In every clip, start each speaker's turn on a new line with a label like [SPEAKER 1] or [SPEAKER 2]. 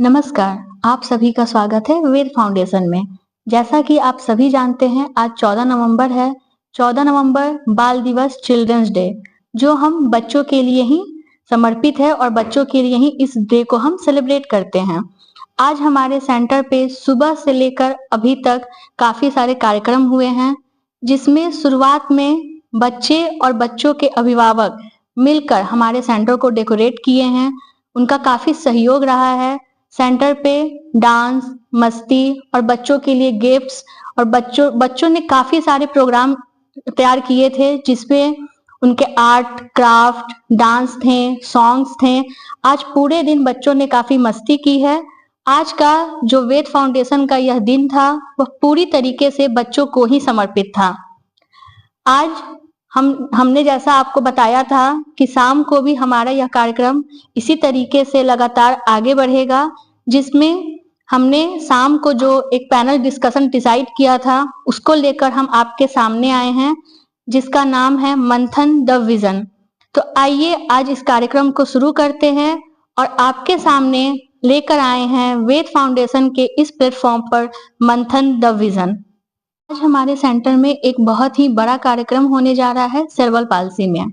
[SPEAKER 1] नमस्कार, आप सभी का स्वागत है वेद फाउंडेशन में। जैसा कि आप सभी जानते हैं आज 14 नवंबर है। 14 नवंबर बाल दिवस चिल्ड्रंस डे जो हम बच्चों के लिए ही समर्पित है और बच्चों के लिए ही इस डे को हम सेलिब्रेट करते हैं। आज हमारे सेंटर पे सुबह से लेकर अभी तक काफी सारे कार्यक्रम हुए हैं, जिसमें शुरुआत में बच्चे और बच्चों के अभिभावक मिलकर हमारे सेंटर को डेकोरेट किए हैं। उनका काफी सहयोग रहा है। सेंटर पे डांस, मस्ती और बच्चों के लिए गिफ्ट्स और बच्चों ने काफी सारे प्रोग्राम तैयार किए थे, जिसमें उनके आर्ट, क्राफ्ट, डांस थे, सॉन्ग्स थे। आज पूरे दिन बच्चों ने काफी मस्ती की है। आज का जो वेद फाउंडेशन का यह दिन था, वह पूरी तरीके से बच्चों को ही समर्पित था। आज हमने जैसा आपको बताया था कि शाम को भी हमारा यह कार्यक्रम इसी तरीके से लगातार आगे बढ़ेगा, जिसमें हमने शाम को जो एक पैनल डिस्कशन डिसाइड किया था, उसको लेकर हम आपके सामने आए हैं, जिसका नाम है मंथन द विजन। तो आइए आज इस कार्यक्रम को शुरू करते हैं और आपके सामने लेकर आए हैं वेद फाउंडेशन के इस प्लेटफॉर्म पर मंथन द विजन। आज हमारे सेंटर में एक बहुत ही बड़ा कार्यक्रम होने जा रहा है सेरेब्रल पाल्सी में।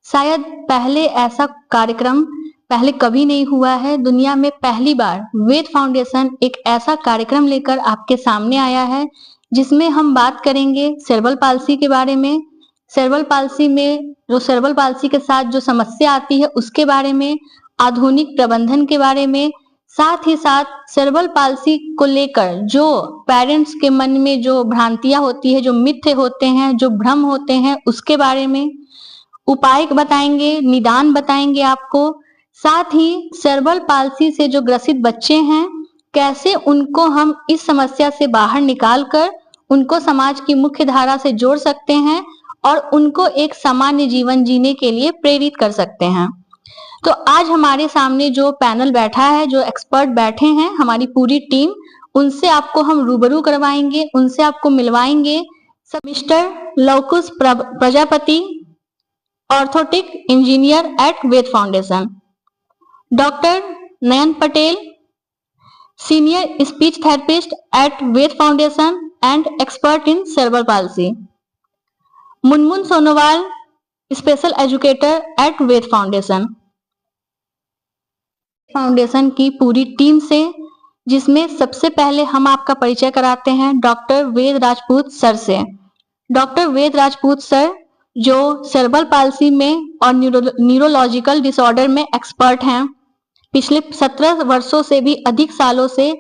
[SPEAKER 1] शायद पहले ऐसा कार्यक्रम पहले कभी नहीं हुआ है। दुनिया में पहली बार वेद फाउंडेशन एक ऐसा कार्यक्रम लेकर आपके सामने आया है, जिसमें हम बात करेंगे सेरेब्रल पाल्सी के बारे में। सेरेब्रल पाल्सी में जो सेरेब्रल पाल्सी के साथ जो समस्या आती है उसके बारे में, आधुनिक प्रबंधन के बारे में, साथ ही साथ सेरेब्रल पाल्सी को लेकर जो पेरेंट्स के मन में जो भ्रांतियां होती है, जो मिथ्य होते हैं, जो भ्रम होते हैं, उसके बारे में उपाय बताएंगे, निदान बताएंगे आपको। साथ ही सेरेब्रल पाल्सी से जो ग्रसित बच्चे हैं, कैसे उनको हम इस समस्या से बाहर निकाल कर उनको समाज की मुख्य धारा से जोड़ सकते हैं और उनको एक सामान्य जीवन जीने के लिए प्रेरित कर सकते हैं। तो आज हमारे सामने जो पैनल बैठा है, जो एक्सपर्ट बैठे हैं, हमारी पूरी टीम, उनसे आपको हम रूबरू करवाएंगे, उनसे आपको मिलवाएंगे। Mister Lavkush Prajapati, orthotic engineer at Ved foundation, doctor Nayan Patel, senior speech therapist at Ved foundation and expert in cerebral palsy, Munmun Sonowal, special educator at Ved foundation. Foundation की पूरी टीम से, जिसमें सबसे पहले हम आपका परिचय कराते हैं डॉक्टर वेद राजपूत सर से। डॉक्टर वेद राजपूत सर जो सेरेब्रल पाल्सी में और न्यूरोलॉजिकल डिसऑर्डर में एक्सपर्ट हैं, पिछले 17 वर्षों से भी अधिक सालों से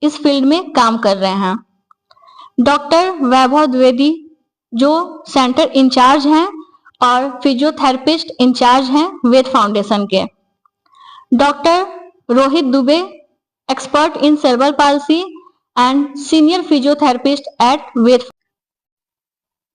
[SPEAKER 1] इस फील्ड में काम कर रहे हैं। डॉक्टर वैभव द्विवेदी जो सेंटर इंचार्ज हैं और फिजियोथेरेपिस्ट इंचार्ज हैं वेद फाउंडेशन के। Doctor Rohit Dubey, expert in cerebral palsy and senior physiotherapist at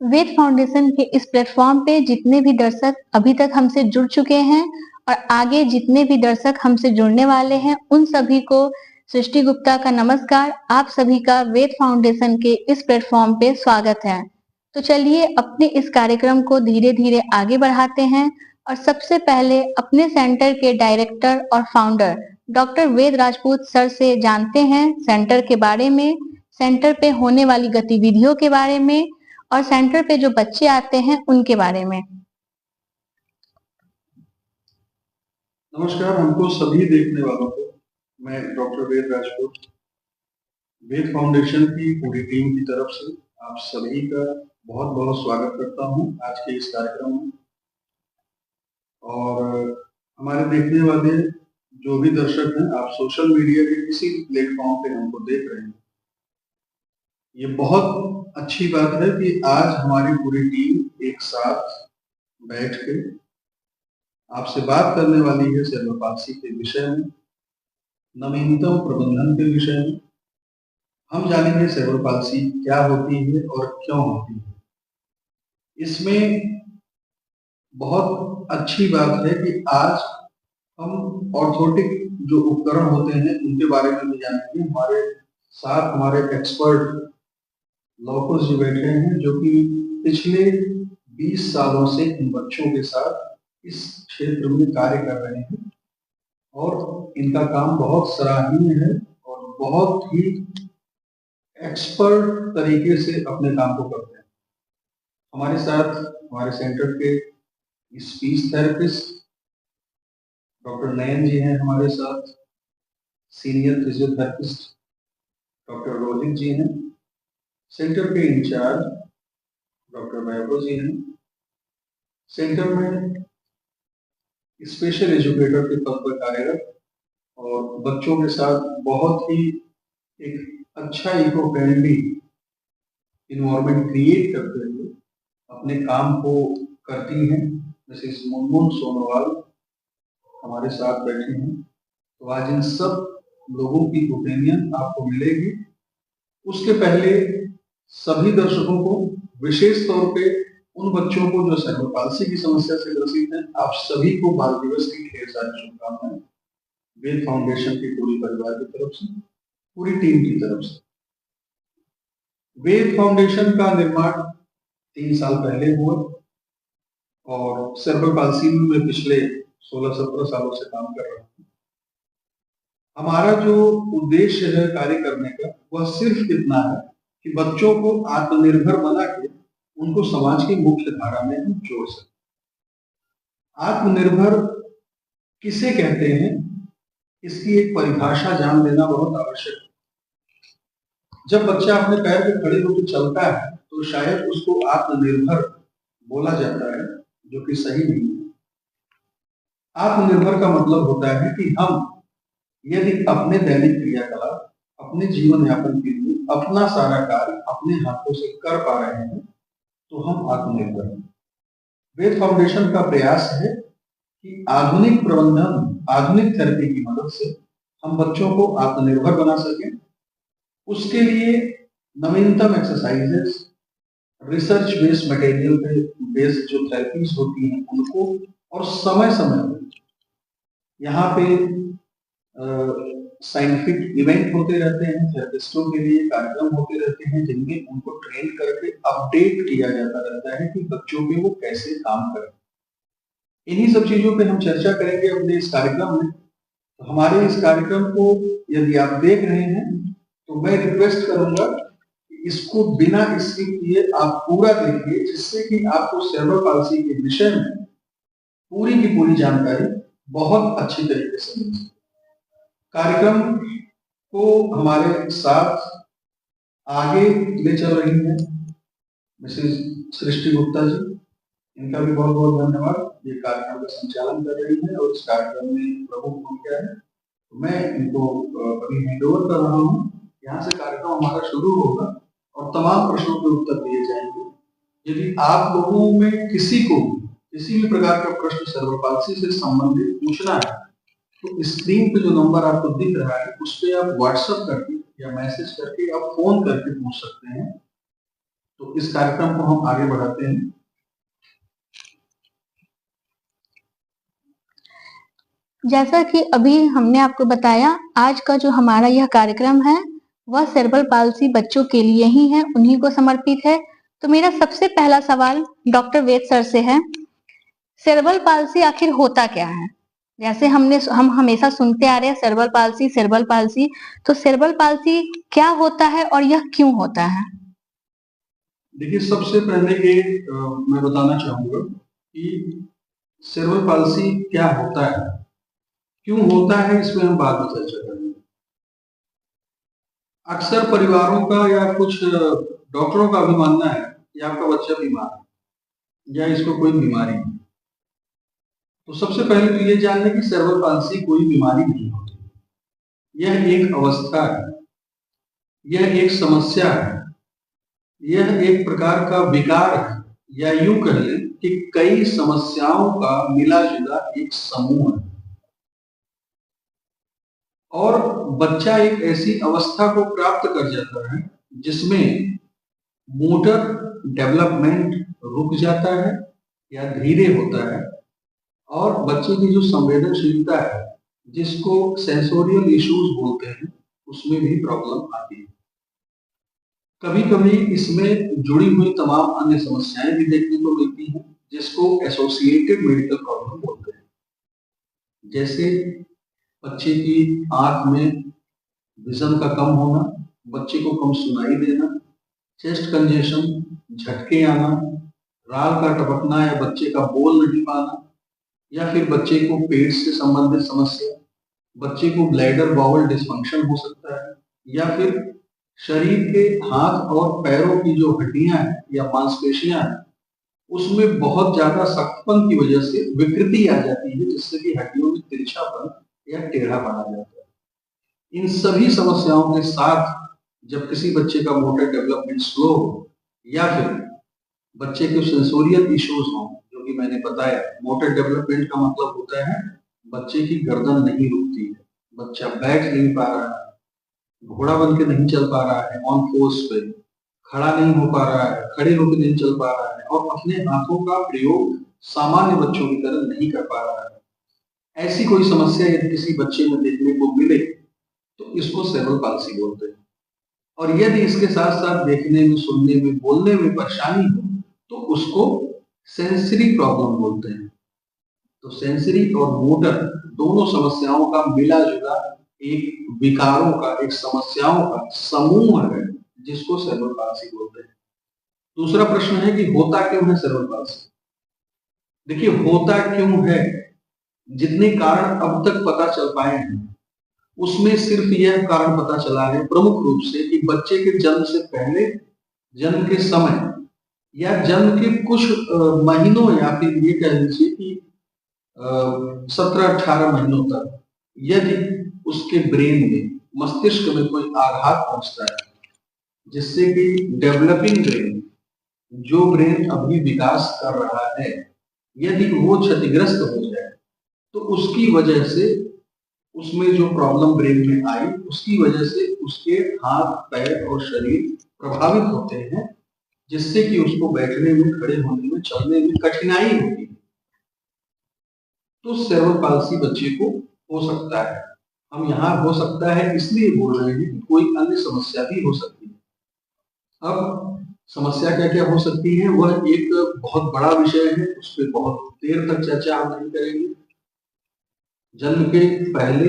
[SPEAKER 1] Ved Foundation के इस प्लेटफॉर्म पे जितने भी दर्शक अभी तक हमसे जुड़ चुके हैं और आगे जितने भी दर्शक हमसे जुड़ने वाले हैं, उन सभी को सृष्टि गुप्ता का नमस्कार। आप सभी का वेद फाउंडेशन के इस प्लेटफॉर्म पे स्वागत है। तो चलिए अपने इस कार्यक्रम को धीरे धीरे आगे बढ़ाते हैं और सबसे पहले अपने सेंटर के डायरेक्टर और फाउंडर डॉक्टर वेद राजपूत सर से जानते हैं सेंटर के बारे में, सेंटर पे होने वाली गतिविधियों के बारे में और सेंटर पे जो बच्चे आते हैं उनके बारे में।
[SPEAKER 2] नमस्कार हमको सभी देखने वालों को। मैं डॉक्टर वेद राजपूत वेद फाउंडेशन की पूरी टीम की तरफ से आप सभी का बहुत बहुत स्वागत करता हूं आज के इस कार्यक्रम में। और हमारे देखने वाले जो भी दर्शक हैं, आप सोशल मीडिया के किसी भी प्लेटफॉर्म पे हमको देख रहे हैं, ये बहुत अच्छी बात है कि आज हमारी पूरी टीम एक साथ बैठ के आपसे बात करने वाली है सेरेब्रल पाल्सी के विषय में, नवीनतम प्रबंधन के विषय में। हम जानेंगे सेरेब्रल पाल्सी क्या होती है और क्यों होती है। इसमें बहुत अच्छी बात है कि आज हम ऑर्थोटिक जो उपकरण होते हैं उनके बारे में भी जानेंगे। हमारे साथ हमारे एक्सपर्ट लवकुश जी बैठे हैं, जो कि पिछले 20 सालों से इन बच्चों के साथ इस क्षेत्र में कार्य कर रहे हैं और इनका काम बहुत सराहनीय है और बहुत ही एक्सपर्ट तरीके से अपने काम को करते हैं। हमारे साथ हमारे सेंटर के स्पीच थेरेपिस्ट डॉक्टर नयन जी हैं, हमारे साथ सीनियर फिजियोथेरेपिस्ट डॉक्टर रोहित जी हैं, सेंटर के इंचार्ज डॉक्टर वैभव जी हैं, सेंटर में स्पेशल एजुकेटर के पद पर कार्यरत और बच्चों के साथ बहुत ही एक अच्छा इको फ्रेंडली इन्वायरमेंट क्रिएट करते हुए अपने काम को करती हैं मिसेस मुनमुन सोनोवाल हमारे साथ बैठे हैं। तो आज इन सब लोगों की ओपिनियन आपको मिलेगी। उसके पहले सभी दर्शकों को, विशेष तौर पे उन बच्चों को जो सेरेब्रल पाल्सी की समस्या से ग्रसित हैं, आप सभी को बाल दिवस की ढेर सारी शुभकामनाएं वेद फाउंडेशन के पूरी परिवार की तरफ से, पूरी टीम की तरफ से। वेद फाउंडेशन का निर्माण 3 साल पहले हुआ और सेरेब्रल पाल्सी में पिछले 16-17 सालों से काम कर रहा हूं। हमारा जो उद्देश्य है कार्य करने का, वह सिर्फ इतना है कि बच्चों को आत्मनिर्भर बना के उनको समाज की मुख्य धारा में हम जोड़ सकें। आत्मनिर्भर किसे कहते हैं, इसकी एक परिभाषा जान लेना बहुत आवश्यक है। जब बच्चा अपने पैर पे खड़े होकर चलता है तो शायद उसको आत्मनिर्भर बोला जाता है, जो कि सही नहीं है। आत्मनिर्भर का मतलब होता है कि हम यदि अपने दैनिक क्रियाकलाप, अपने जीवन यापन के लिए अपना सारा कार्य अपने हाथों से कर पा रहे हैं तो हम आत्मनिर्भर हैं। वेद फाउंडेशन का प्रयास है कि आधुनिक प्रबंधन, आधुनिक थेरेपी की मदद से हम बच्चों को आत्मनिर्भर बना सकें। उसके लिए नवीनतम एक्सरसाइजेस, रिसर्च बेस्ड मटेरियल पे बेस्ड जो थेरेपीज होती हैं उनको, और समय समय पर यहाँ पे साइंटिफिक इवेंट होते रहते हैं, थेरेपिस्टों के लिए कार्यक्रम होते रहते हैं जिनमें उनको ट्रेन करके अपडेट किया जाता रहता है कि बच्चों पे वो कैसे काम करें। इन्हीं सब चीजों पे हम चर्चा करेंगे अपने इस कार्यक्रम में। तो हमारे इस कार्यक्रम को यदि आप देख रहे हैं तो मैं रिक्वेस्ट करूंगा कि इसको बिना स्किप किए आप पूरा देखिए, जिससे कि आपको सेरेब्रल पाल्सी के विषय में पूरी की पूरी जानकारी बहुत अच्छी तरीके से मिल सके। कार्यक्रम को हमारे साथ आगे ले चल रही है मिसेस सृष्टि गुप्ता जी, इनका भी बहुत बहुत धन्यवाद। ये कार्यक्रम का संचालन कर रही है और इस कार्यक्रम में प्रमुख भूमिका है। तो मैं इनको अभी हैंड ओवर कर रहा हूँ। यहाँ से कार्यक्रम हमारा शुरू होगा और तमाम प्रश्नों के उत्तर दिए जाएंगे। यदि आप लोगों में किसी को किसी भी प्रकार का प्रश्न सेरेब्रल पाल्सी से संबंधित पूछना है तो स्क्रीन पे जो नंबर आपको दिख रहा है उस पर आप व्हाट्सएप करके या मैसेज करके आप फोन करके पूछ सकते हैं। तो इस कार्यक्रम को हम आगे बढ़ाते हैं।
[SPEAKER 1] जैसा कि अभी हमने आपको बताया, आज का जो हमारा यह कार्यक्रम है वह सेरेब्रल पाल्सी बच्चों के लिए ही है, उन्हीं को समर्पित है। तो मेरा सबसे पहला सवाल डॉक्टर वेद सर से है, सेरेब्रल पाल्सी आखिर होता क्या है? जैसे हम हमेशा सुनते आ रहे हैं सेरेब्रल पाल्सी, सेरेब्रल पाल्सी, तो सेरेब्रल पाल्सी क्या होता है और यह क्यों होता है?
[SPEAKER 2] देखिए, सबसे पहले ये मैं बताना चाहूंगा कि सेरेब्रल पाल्सी क्या होता है, क्यों होता है, इसमें हम बाद में चर्चा करेंगे। अक्सर परिवारों का या कुछ डॉक्टरों का भी मानना है कि आपका बच्चा बीमार है या इसको कोई बीमारी है। तो सबसे पहले तो ये जान लें कि सेरेब्रल पाल्सी कोई बीमारी नहीं होती। यह एक अवस्था है, यह एक समस्या है, यह एक प्रकार का विकार है, या यूं कह लें कि कई समस्याओं का मिला जुला एक समूह है। और बच्चा एक ऐसी अवस्था को प्राप्त कर जाता है जिसमें मोटर डेवलपमेंट रुक जाता है या धीरे होता है, और बच्चे की जो संवेदनशीलता है, जिसको सेंसोरियल इश्यूज बोलते हैं, उसमें भी प्रॉब्लम आती है। कभी कभी इसमें जुड़ी हुई तमाम अन्य समस्याएं भी देखने को मिलती हैं, जिसको एसोसिएटेड मेडिकल प्रॉब्लम बोलते हैं। जैसे बच्चे की आंख में विजन का कम होना, बच्चे को कम सुनाई देना, चेस्ट कंजेशन, झटके आना, राल का टपकना या बच्चे का बोल नहीं पाना, या फिर बच्चे को पेट से संबंधित समस्या, बच्चे को ब्लैडर बाउल डिस्फंक्शन हो सकता है, या फिर शरीर के हाथ और पैरों की जो हड्डियां हैं या मांसपेशियां हैं उसमें बहुत ज्यादा सख्तपन की वजह से विकृति आ जाती है, जिससे कि हड्डियों में तिरछापन या टेढ़ापन आ जाता है। इन सभी समस्याओं के साथ जब किसी बच्चे का मोटर डेवलपमेंट स्लो हो या फिर बच्चे के सेंसोरियल इश्यूज हों, जो कि मैंने बताया, मोटर डेवलपमेंट का मतलब होता है बच्चे की गर्दन नहीं रुकती है, बच्चा बैठ नहीं पा रहा है, घोड़ा बन के नहीं चल पा रहा है ऑन फोर्स पे, खड़ा नहीं हो पा रहा है, खड़े होकर नहीं चल पा रहा है और अपने हाथों का प्रयोग सामान्य बच्चों की तरह नहीं कर पा रहा है। ऐसी कोई समस्या यदि किसी बच्चे में देखने को मिले तो इसको सेरेब्रल पाल्सी बोलते हैं। और यदि इसके साथ साथ देखने में, सुनने में, बोलने में परेशानी हो तो उसको सेंसरी प्रॉब्लम बोलते हैं। तो सेंसरी और मोटर दोनों समस्याओं का मिला जुला एक विकारों का, एक समस्याओं का समूह है जिसको सेरेब्रल पाल्सी बोलते हैं। दूसरा प्रश्न है कि होता क्यों है सेरेब्रल पाल्सी? देखिए, होता क्यों है, जितने कारण अब तक पता चल पाए हैं उसमें सिर्फ यह कारण पता चला है प्रमुख रूप से कि बच्चे के जन्म से पहले, जन्म के समय या जन्म के कुछ महीनों या फिर ये कह लीजिए कि 17-18 महीनों तक यदि उसके ब्रेन में, मस्तिष्क में कोई आघात पहुंचता है जिससे कि डेवलपिंग ब्रेन, जो ब्रेन अभी विकास कर रहा है, यदि वो क्षतिग्रस्त हो जाए तो उसकी वजह से, उसमें जो प्रॉब्लम ब्रेन में आई उसकी वजह से उसके हाथ, पैर और शरीर प्रभावित होते हैं, जिससे कि उसको बैठने में, खड़े होने में, चलने में कठिनाई होती है। तो सेरेब्रल पाल्सी बच्चे को हो सकता है। हम यहाँ हो सकता है इसलिए बोल रहे हैं कि कोई अन्य समस्या भी हो सकती है। अब समस्या क्या क्या हो सकती है वह एक बहुत बड़ा विषय है, उस पर बहुत देर तक चर्चा हम नहीं करेंगे। जन्म के पहले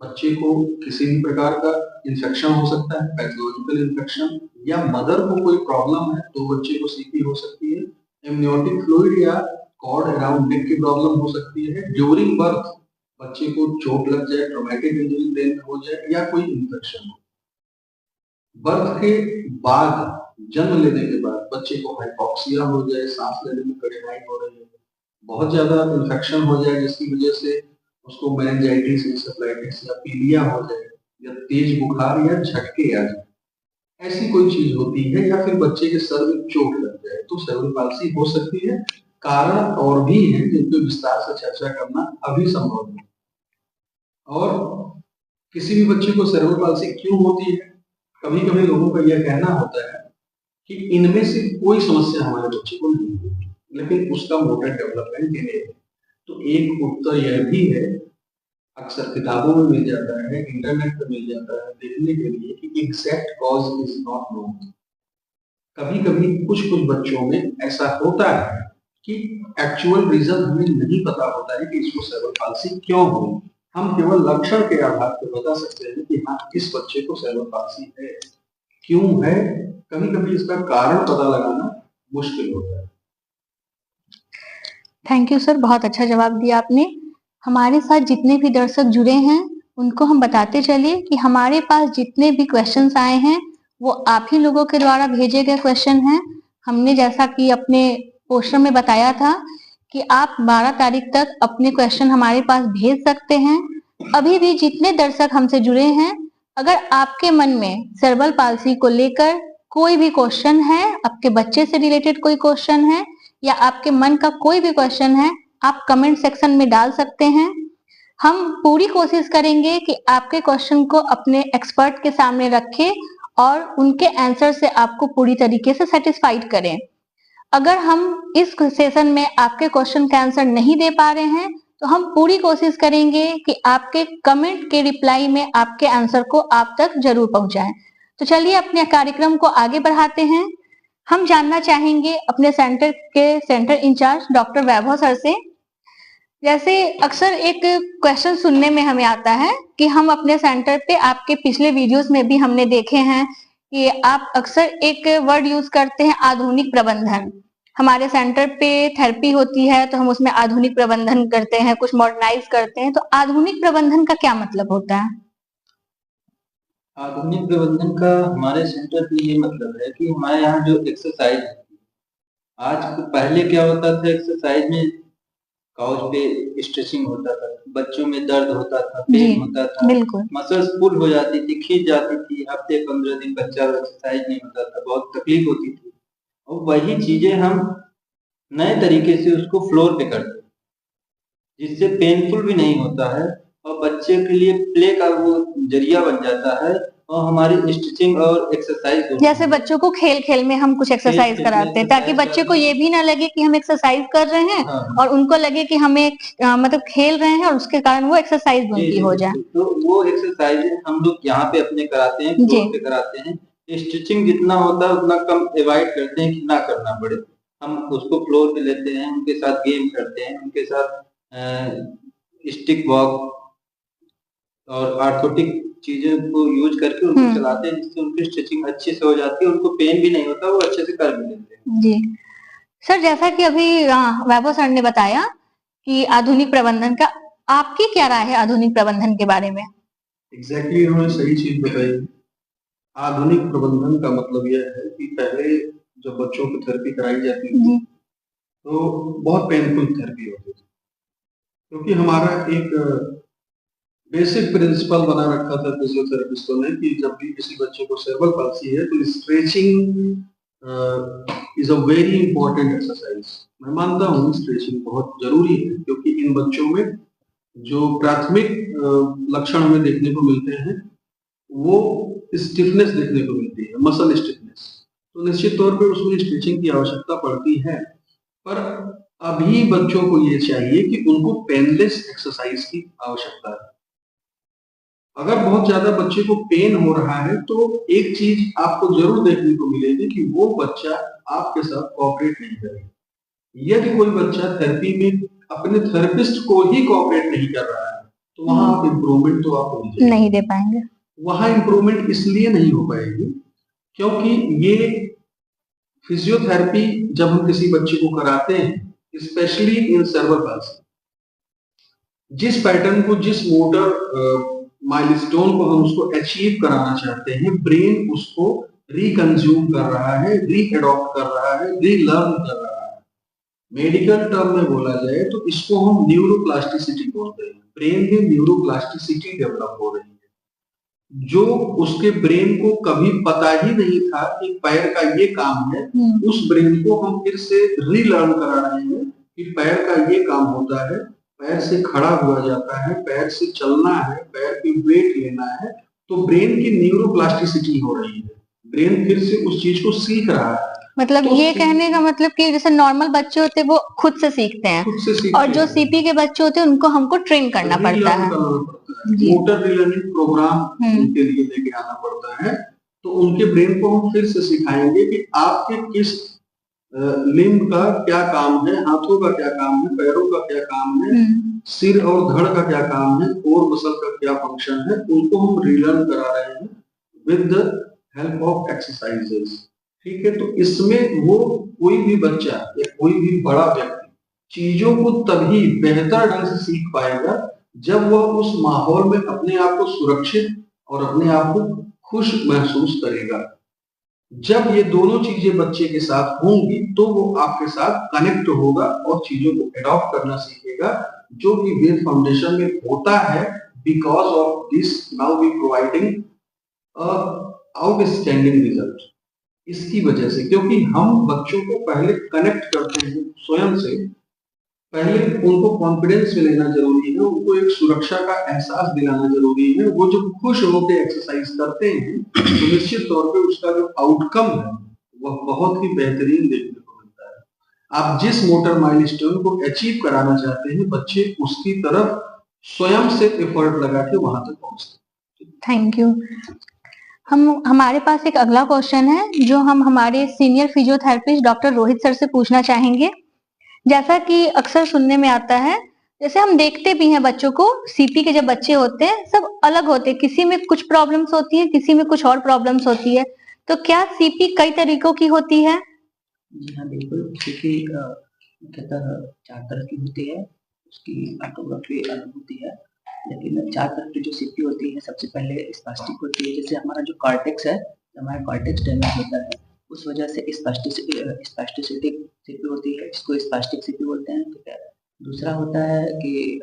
[SPEAKER 2] बच्चे को किसी भी प्रकार का इंफेक्शन हो सकता है, पैथोलॉजिकल इंफेक्शन, या मदर को कोई प्रॉब्लम है तो बच्चे को सीपी हो सकती है, एमनियोटिक फ्लूइड या कॉर्ड अराउंड नेक की प्रॉब्लम हो सकती है, ड्यूरिंग बर्थ बच्चे को चोट लग जाए, ट्रॉमेटिक इंजरी ब्रेन में हो जाए या कोई इंफेक्शन हो। बर्थ के बाद, जन्म लेने के बाद बच्चे को हाइपोक्सिया हो जाए, सांस लेने में कठिनाई हो रही है, बहुत ज्यादा इंफेक्शन हो जाए जिसकी वजह से उसको मेनिंजाइटिस, इंसेफ्लाइटिस या पीलिया हो जाए, या तेज बुखार या झटके आ जाए, ऐसी कोई चीज होती है, या फिर बच्चे के सर में चोट लग जाए तो सेरेब्रल पाल्सी हो सकती है। कारण और भी हैं जिन पर विस्तार से चर्चा करना अभी संभव नहीं। और किसी भी बच्चे को सेरेब्रल पाल्सी क्यों होती है? कभी कभी लोगों का यह कहना होता है कि इनमें से कोई समस्या हमारे बच्चे को नहीं होती, लेकिन उसका मोटर डेवलपमेंट डिले है। तो एक उत्तर यह भी है, अक्सर किताबों में मिल जाता है, इंटरनेट पर मिल जाता है देखने के लिए, कि exact cause is not known. कभी कभी कुछ बच्चों में ऐसा होता है कि एक्चुअल रीजन हमें नहीं पता होता है कि इसको सेरेब्रल पाल्सी क्यों हुई। हम केवल लक्षण के आधार पर बता सकते हैं कि हाँ, इस बच्चे को सेरेब्रल पाल्सी है। क्यों है, कभी कभी इसका कारण पता लगाना मुश्किल होता है।
[SPEAKER 1] थैंक यू सर, बहुत अच्छा जवाब दिया आपने। हमारे साथ जितने भी दर्शक जुड़े हैं उनको हम बताते चलिए कि हमारे पास जितने भी क्वेश्चंस आए हैं वो आप ही लोगों के द्वारा भेजे गए क्वेश्चन हैं। हमने जैसा कि अपने पोस्टर में बताया था कि आप 12 तारीख तक अपने क्वेश्चन हमारे पास भेज सकते हैं। अभी भी जितने दर्शक हमसे जुड़े हैं, अगर आपके मन में सेरेब्रल पाल्सी को लेकर कोई भी क्वेश्चन है, आपके बच्चे से रिलेटेड कोई क्वेश्चन है या आपके मन का कोई भी क्वेश्चन है, आप कमेंट सेक्शन में डाल सकते हैं। हम पूरी कोशिश करेंगे कि आपके क्वेश्चन को अपने एक्सपर्ट के सामने रखें और उनके आंसर से आपको पूरी तरीके से सेटिस्फाइड करें। अगर हम इस सेशन में आपके क्वेश्चन का आंसर नहीं दे पा रहे हैं तो हम पूरी कोशिश करेंगे कि आपके कमेंट के रिप्लाई में आपके आंसर को आप तक जरूर पहुंचाएं। तो चलिए अपने कार्यक्रम को आगे बढ़ाते हैं। हम जानना चाहेंगे अपने सेंटर के सेंटर इंचार्ज डॉक्टर वैभव सर से जैसे अक्सर एक क्वेश्चन सुनने में हमें आता है कि हम अपने सेंटर पे आपके पिछले वीडियोस में भी हमने देखे हैं कि आप अक्सर एक वर्ड यूज करते हैं, आधुनिक प्रबंधन। हमारे सेंटर पे थेरेपी होती है तो हम उसमें आधुनिक प्रबंधन करते हैं, कुछ मॉडर्नाइज करते हैं। तो आधुनिक प्रबंधन का क्या मतलब होता है?
[SPEAKER 3] आधुनिक प्रबंधन का हमारे सेंटर पे ये मतलब है कि हमारे यहाँ जो एक्सरसाइज है, आज पहले क्या होता था, एक्सरसाइज में काउच पे स्ट्रेचिंग होता था, बच्चों में दर्द होता था, पेन होता था, मसल्स पुल हो जाती थी, खींच जाती थी, हफ्ते 15 दिन बच्चा एक्सरसाइज नहीं होता था, बहुत तकलीफ होती थी। और वही चीजें हम नए तरीके से उसको फ्लोर पे करते हैं, जिससे पेनफुल भी नहीं होता है और बच्चे के लिए प्ले का वो जरिया बन जाता है। और हमारी स्टिचिंग और एक्सरसाइज,
[SPEAKER 1] जैसे बच्चों को खेल खेल में हम कुछ एक्सरसाइज कराते हैं ताकि बच्चे को ये भी ना लगे कि हम एक्सरसाइज कर रहे हैं, और उनको लगे कि हमें मतलब खेल रहे हैं और उसके कारण वो एक्सरसाइज उनकी हो जाए।
[SPEAKER 3] तो वो एक्सरसाइज हम लोग यहाँ पे अपने कराते हैं, फ्लोर पे कराते हैं। स्टिचिंग जितना होता है उतना कम अवॉइड करते हैं कि ना करना पड़े। हम उसको फ्लोर पे लेते हैं, उनके साथ गेम करते हैं, उनके साथ स्टिक वॉक और आर्थोटिक चीजें को यूज करके उनको चलाते हैं, जिससे उनकी स्टिचिंग अच्छे से हो जाती है, उनको पेन भी नहीं होता, वो अच्छे से कर भी लेते हैं।
[SPEAKER 1] जी सर, जैसा कि अभी वैभव सर ने बताया कि आधुनिक प्रबंधन का, आपकी क्या राय है आधुनिक प्रबंधन के बारे में?
[SPEAKER 2] एग्जैक्टली उन्होंने सही चीज बताई। आधुनिक प्रबंधन का मतलब यह है कि पहले जब बच्चों को थेरेपी कराई जाती थी तो बहुत पेनफुल थेरेपी होती थी, क्योंकि हमारा एक बेसिक प्रिंसिपल बना रखा था फिजियोथेरेपिस्टों ने कि जब भी किसी बच्चे को सेरेब्रल पाल्सी है तो stretching is a very important exercise. मैं मानता हूँ स्ट्रेचिंग बहुत जरूरी है, क्योंकि इन बच्चों में जो प्राथमिक लक्षण हमें देखने को मिलते हैं वो स्टिफनेस देखने को मिलती है, मसल स्टिफनेस। तो निश्चित तौर पे उसमें स्ट्रेचिंग की आवश्यकता पड़ती है, पर अभी बच्चों को ये चाहिए कि उनको पेनलेस एक्सरसाइज की आवश्यकता है। अगर बहुत ज्यादा बच्चे को पेन हो रहा है तो एक चीज आपको जरूर देखने को मिलेगी कि वो बच्चा आपके साथ कोऑपरेट नहीं करेगा। यदि कोई बच्चा थेरेपी में अपने थेरेपिस्ट को ही कोऑपरेट नहीं कर रहा है तो वहां आप इम्प्रूवमेंट तो आप
[SPEAKER 1] नहीं दे पाएंगे।
[SPEAKER 2] वहां इम्प्रूवमेंट इसलिए नहीं हो पाएगी क्योंकि ये फिजियोथेरेपी जब हम किसी बच्चे को कराते हैं, स्पेशली इन सेरेब्रल पाल्सी, जिस पैटर्न को, जिस मोटर माइलस्टोन को हम उसको अचीव कराना चाहते हैं, ब्रेन उसको रिकंज्यूम कर रहा है, रीअडॉप्ट कर रहा है, रीलर्न कर रहा है। मेडिकल टर्म में बोला जाए तो इसको हम न्यूरोप्लास्टिसिटी बोलते हैं। ब्रेन में न्यूरोप्लास्टिसिटी डेवलप हो रही है, जो उसके ब्रेन को कभी पता ही नहीं था कि पैर का ये काम है, उस ब्रेन को हम फिर से रीलर्न करा रहे हैं कि पैर का ये काम होता है, पैर से खड़ा हुआ जाता है, पैर से चलना है, पैर की वेट लेना है। तो ब्रेन की न्यूरोप्लास्टिसिटी हो रही है, ब्रेन फिर से उस चीज को सीख रहा है।
[SPEAKER 1] मतलब तो ये कहने का मतलब कि जैसे नॉर्मल बच्चे होते हैं वो खुद से सीखते हैं, और जो सीपी के बच्चे होते हैं उनको हमको ट्रेन करना पड़ता है।
[SPEAKER 2] मोटर रीलर्निंग प्रोग्राम उनके लिए लेके आना पड़ता है। तो उनके ब्रेन को हम फिर से सिखाएंगे कि आपके किस लिम्ब का क्या काम है, हाथों का क्या काम है, पैरों का क्या काम है, सिर और धड़ का क्या काम है, कोर मसल का क्या फंक्शन है, उनको हम रीलर्न करा रहे हैं with the help of exercises. ठीक है, तो इसमें वो कोई भी बच्चा या कोई भी बड़ा व्यक्ति चीजों को तभी बेहतर ढंग से सीख पाएगा जब वह उस माहौल में अपने आप को सुरक्षित और अपने आप को खुश महसूस करेगा। जब ये दोनों चीजें बच्चे के साथ होंगी तो वो आपके साथ कनेक्ट होगा और चीजों को एडॉप्ट करना सीखेगा, जो कि वेद फाउंडेशन में होता है। Because of this now we providing outstanding result. इसकी वजह से, क्योंकि हम बच्चों को पहले कनेक्ट करते हैं स्वयं से, पहले उनको कॉन्फिडेंस में लेना जरूरी है, उनको एक सुरक्षा का एहसास दिलाना जरूरी है। वो जब खुश होकर एक्सरसाइज करते हैं तो निश्चित तौर पे उसका जो आउटकम है वह बहुत ही बेहतरीन देखने को मिलता है। आप जिस मोटर माइलस्टोन को अचीव कराना चाहते हैं, बच्चे उसकी तरफ स्वयं से एफर्ट लगा के वहां तक पहुंचते हैं।
[SPEAKER 1] Thank you. हमारे पास एक अगला क्वेश्चन है जो हम हमारे senior physiotherapist doctor Rohit sir से पूछना चाहेंगे। जैसा कि अक्सर सुनने में आता है जैसे हम देखते भी हैं बच्चों को, सीपी के जब बच्चे होते हैं सब अलग होते हैं, किसी में कुछ प्रॉब्लम्स होती है, किसी में कुछ और प्रॉब्लम्स होती है। तो क्या सीपी कई तरीकों की होती है?
[SPEAKER 4] जी हाँ, बिल्कुल। सीपी मुख्यतः 4 तरह की होती है, उसकी ऑटोग्राफी अलग होती है, लेकिन 4 तरह की जो सीपी होती है, सबसे पहले स्पास्टिक होती है। जैसे हमारा जो कॉर्टेक्स है, हमारा कॉर्टेक्स डैमेज होता है, उस वजह से स्पास्टिसिटी सीपी होती है, जिसको स्पास्टिक सीपी बोलते हैं, ठीक है। दूसरा होता है कि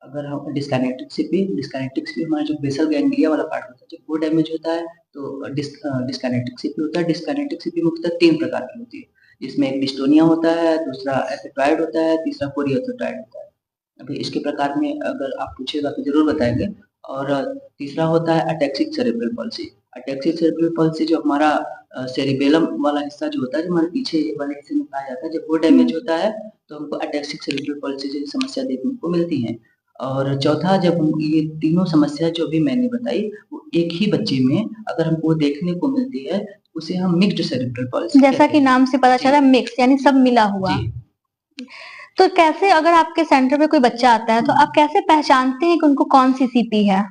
[SPEAKER 4] अगर हम डिस्काइनेटिक सीपी हमारा जो बेसल गैंग्लिया वाला पार्ट होता है, जब वो डैमेज होता है तो डिस्काइनेटिक सीपी होता है। डिस्काइनेटिक सीपी मुख्यतः 3 प्रकार की होती है, जिसमें एक डिस्टोनिया होता है, दूसरा एसेटॉइड होता है, तीसरा कोरियोथेटॉइड होता है। अभी इसके प्रकार में अगर आप पूछिएगा तो जरूर बताएंगे। और तीसरा होता है ataxic cerebral palsy. Ataxic cerebral palsy जो हमारा सेरिबेलम वाला हिस्सा जो होता है, जो हमारे पीछे वाले हिस्से में पाया जाता है, जब वो डैमेज होता है तो हमको अटैक्सिक सेरेब्रल पॉल्सी जैसी समस्या देखने को मिलती है। और चौथा, जब हम ये तीनों समस्या जो भी मैंने बताई वो एक ही बच्चे में अगर हमको देखने को मिलती है, उसे हम मिक्स्ड सेरेब्रल पॉल्सी
[SPEAKER 1] जैसा कि नाम से पता चला मिक्स, यानी सब मिला हुआ। तो कैसे, अगर आपके सेंटर पे कोई बच्चा आता है तो आप कैसे पहचानते हैं कि उनको कौन सी सीपी है?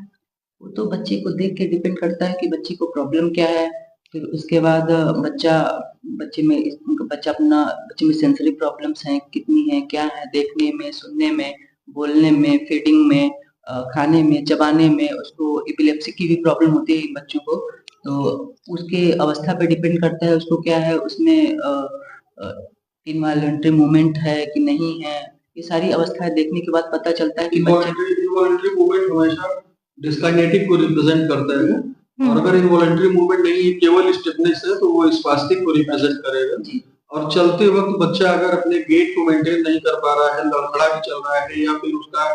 [SPEAKER 4] वो तो बच्चे को देख के डिपेंड करता है कि बच्चे को प्रॉब्लम क्या है। फिर उसके बाद बच्चे में सेंसरी प्रॉब्लम्स हैं कितनी हैं, क्या है, देखने में, सुनने में, बोलने में, फीडिंग में, खाने में, चबाने में। उसको एपिलेप्सी की भी प्रॉब्लम होती है बच्चों को, तो उसके अवस्था पे डिपेंड करता है उसको क्या है, उसमें इनवॉलंटरी मूवमेंट है कि नहीं है। ये सारी अवस्थाएं देखने के बाद पता चलता है कि
[SPEAKER 2] इनवॉलंटरी मूवमेंट हमेशा डिस्काइनेटिक को रिप्रेजेंट करता है, और अगर इनवॉलंटरी मूवमेंट नहीं है, केवल स्टिफनेस है, तो वो स्पास्टिक को रिप्रेजेंट करेगा। और चलते वक्त बच्चा अगर अपने गेट को मेंटेन नहीं कर पा रहा है, लड़खड़ा भी चल रहा है, या फिर उसका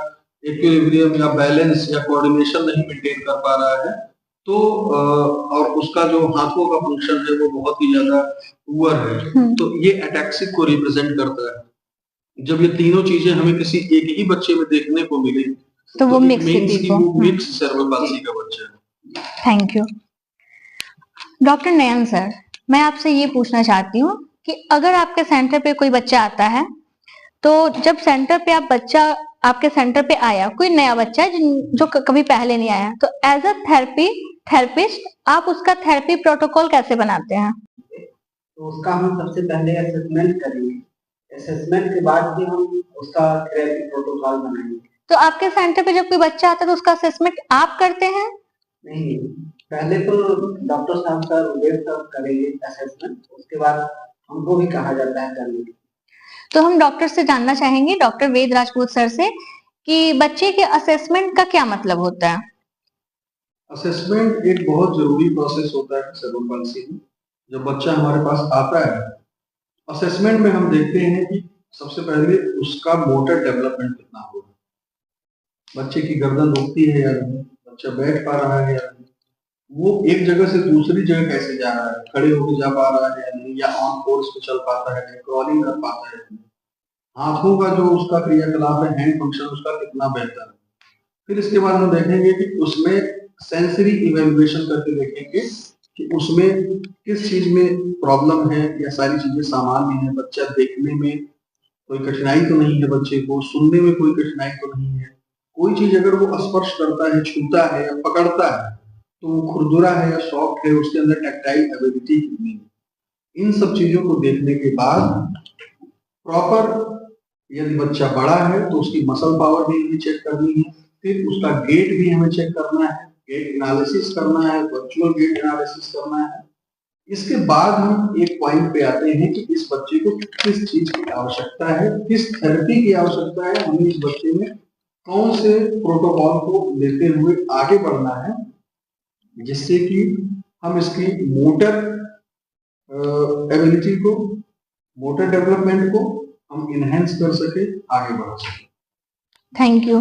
[SPEAKER 2] इक्विलिब्रियम या बैलेंस या कोऑर्डिनेशन नहीं मेंटेन कर पा रहा है, तो और उसका जो हाथों का फंक्शन है वो बहुत ही ज्यादा पुअर है, तो ये अटैक्सिक को रिप्रेजेंट करता है। जब ये तीनों चीजें हमें किसी एक ही बच्चे में देखने को मिले
[SPEAKER 1] तो वो मिक्स
[SPEAKER 2] सेरेब्रल पॉल्सी का बच्चा है।
[SPEAKER 1] Thank you doctor Nayan sir. मैं आपसे ये पूछना चाहती हूँ कि अगर आपके सेंटर पे कोई बच्चा आता है, तो जब सेंटर पे आपके सेंटर पे आया कोई नया बच्चा है जो कभी पहले नहीं आया, तो एज अ थेरेपिस्ट आप उसका थेरेपी प्रोटोकॉल कैसे बनाते हैं?
[SPEAKER 4] तो उसका हम सबसे पहले असेसमेंट करेंगे, असेसमेंट के बाद भी हम उसका थेरेपी प्रोटोकॉल बनाएंगे।
[SPEAKER 1] तो आपके सेंटर पे जब कोई बच्चा आता है तो उसका असेसमेंट आप करते हैं?
[SPEAKER 4] नहीं, पहले तो डॉक्टर साहब सर वेद साहब करेंगे असेसमेंट, उसके बाद हमको भी कहा जाता है करने।
[SPEAKER 1] तो हम डॉक्टर से जानना चाहेंगे, डॉक्टर वेद राजपूत सर से, कि बच्चे के असेसमेंट का क्या मतलब होता है?
[SPEAKER 2] असेसमेंट एक बहुत जरूरी प्रोसेस होता है सेरेब्रल पॉल्सी में। जब बच्चा हमारे पास आता है, असेसमेंट में हम देखते हैं कि सबसे पहले उसका मोटर डेवलपमेंट कितना हो रहा है, बच्चे की गर्दन रुकती है या नहीं, बच्चा बैठ पा रहा है या नहीं, वो एक जगह से दूसरी जगह कैसे जा रहा है, खड़े होकर जा पा रहा है या नहीं, या ऑन फोर्स पे चल पाता है, क्रॉलिंग कर पाता है, हाथों का जो उसका क्रियाकलाप है, हैंड फंक्शन उसका कितना बेहतर है। फिर इसके बाद हम देखेंगे कि उसमें सेंसरी इवेल्युएशन करके देखेंगे कि उसमें किस चीज में प्रॉब्लम है, या सारी चीजें सामान्य है। बच्चा देखने में कोई कठिनाई तो नहीं है, बच्चे को सुनने में कोई कठिनाई तो नहीं है, कोई चीज अगर वो स्पर्श करता है, छूता है या पकड़ता है तो वो खुरदुरा है या सॉफ्ट है, उसके अंदर टैक्टाइल एबिलिटी कितनी है। इन सब चीजों को देखने के बाद प्रॉपर, यदि बच्चा बड़ा है तो उसकी मसल पावर भी हमें चेक करनी है, फिर उसका गेट भी हमें चेक करना है, गेट एनालिसिस करना है, वर्चुअल गेट एनालिसिस करना है। इसके बाद हम एक पॉइंट पे आते हैं कि इस बच्चे को किस चीज की आवश्यकता है, किस थेरेपी की आवश्यकता है, हमें इस बच्चे में कौन से प्रोटोकॉल को लेते हुए आगे बढ़ना है, जिससे कि हम इसकी मोटर एबिलिटी को, मोटर डेवलपमेंट को हम इनहेंस कर सके, आगे बढ़ सके।
[SPEAKER 1] Thank you.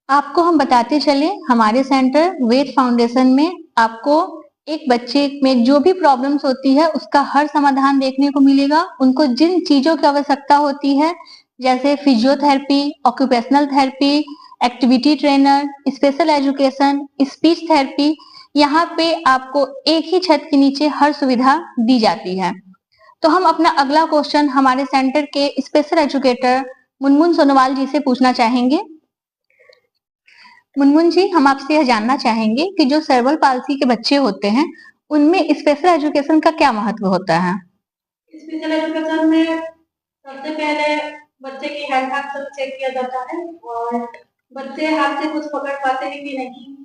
[SPEAKER 1] आपको हम बताते चले, हमारे सेंटर वेद फाउंडेशन में आपको एक बच्चे में जो भी प्रॉब्लम्स होती है उसका हर समाधान देखने को मिलेगा। उनको जिन चीजों की आवश्यकता होती है, जैसे physiotherapy, occupational therapy, activity trainer, special education, speech therapy, यहाँ पे आपको एक ही छत के नीचे हर सुविधा दी जाती है। तो हम अपना अगला क्वेश्चन हमारे सेंटर के स्पेशल एजुकेटर मुनमुन सोनोवाल जी से पूछना चाहेंगे। मुनमुन जी, हम आपसे यह जानना चाहेंगे कि जो सेरेब्रल पाल्सी के बच्चे होते हैं, उनमें स्पेशल एजुकेशन का क्या महत्व होता है?
[SPEAKER 5] स्पेशल एजुकेशन में सबसे पहले बच्चे की हैंड एक्शन चेक किया जाता है और बच्चे हाथ से कुछ पकड़ पाते हैं कि नहीं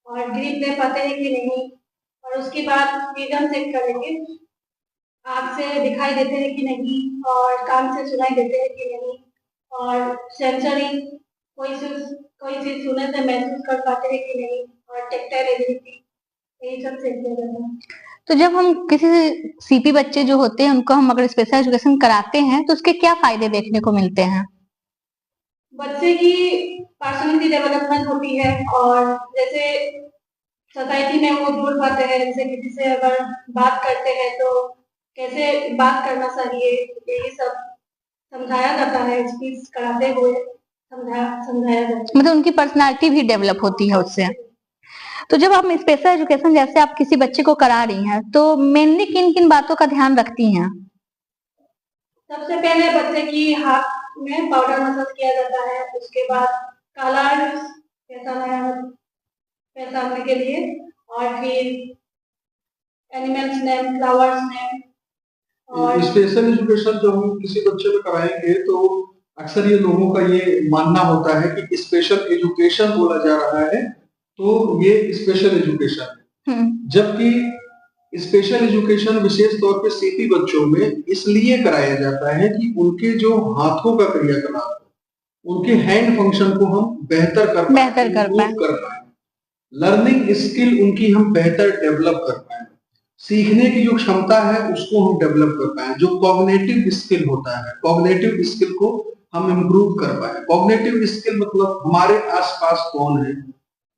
[SPEAKER 5] और ग्रिप ले पाते हैं कि नहीं, और उसके बाद विजन चेक करेंगे, आँख से दिखाई देते हैं कि नहीं और कान से सुनाई देते हैं कि नहीं, और सेंसरी कोई चीज सुनने से महसूस कर पाते हैं कि नहीं, और टेक्टाइल एबिलिटी, यही सब चेक किया जाता है।
[SPEAKER 1] तो जब हम किसी सीपी बच्चे जो होते हैं उनको हम अगर स्पेशल एजुकेशन कराते हैं तो उसके क्या फायदे देखने को मिलते हैं?
[SPEAKER 5] बच्चे की पर्सनैलिटी डेवलपमेंट होती है और जैसे सोसाइटी में वो जुड़ पाते हैं, जैसे किसी से अगर बात करते हैं तो कैसे बात करना चाहिए, यही सब समझाया जाता है, स्पीच कराते हुए समझाया जाता है।
[SPEAKER 1] मतलब उनकी पर्सनालिटी भी डेवलप होती है उससे। तो जब आप स्पेशल एजुकेशन जैसे आप किसी बच्चे को करा रही हैं तो मेनली किन किन बातों का ध्यान रखती हैं?
[SPEAKER 5] सबसे पहले बच्चे की हाथ में पाउडर मसाज किया जाता है, उसके बाद कलर्स पहचानने के लिए, और फिर एनिमल्स नेम, फ्लावर्स नेम। और
[SPEAKER 2] स्पेशल एजुकेशन जब हम किसी बच्चे में कराएंगे तो अक्सर ये लोगों का ये मानना होता है कि स्पेशल एजुकेशन बोला जा रहा है तो ये स्पेशल एजुकेशन है, जबकि स्पेशल एजुकेशन विशेष तौर पे सीपी बच्चों में इसलिए कराया जाता है कि उनके जो हाथों का क्रियाकलाप, उनके हैंड फंक्शन को हम बेहतर कर पाए, लर्निंग स्किल उनकी हम बेहतर डेवलप कर पाए, सीखने की जो क्षमता है उसको हम डेवलप कर पाए, जो कॉग्निटिव स्किल होता है कॉग्निटिव स्किल को हम इम्प्रूव कर पाए। कॉग्निटिव स्किल मतलब हमारे आसपास कौन है,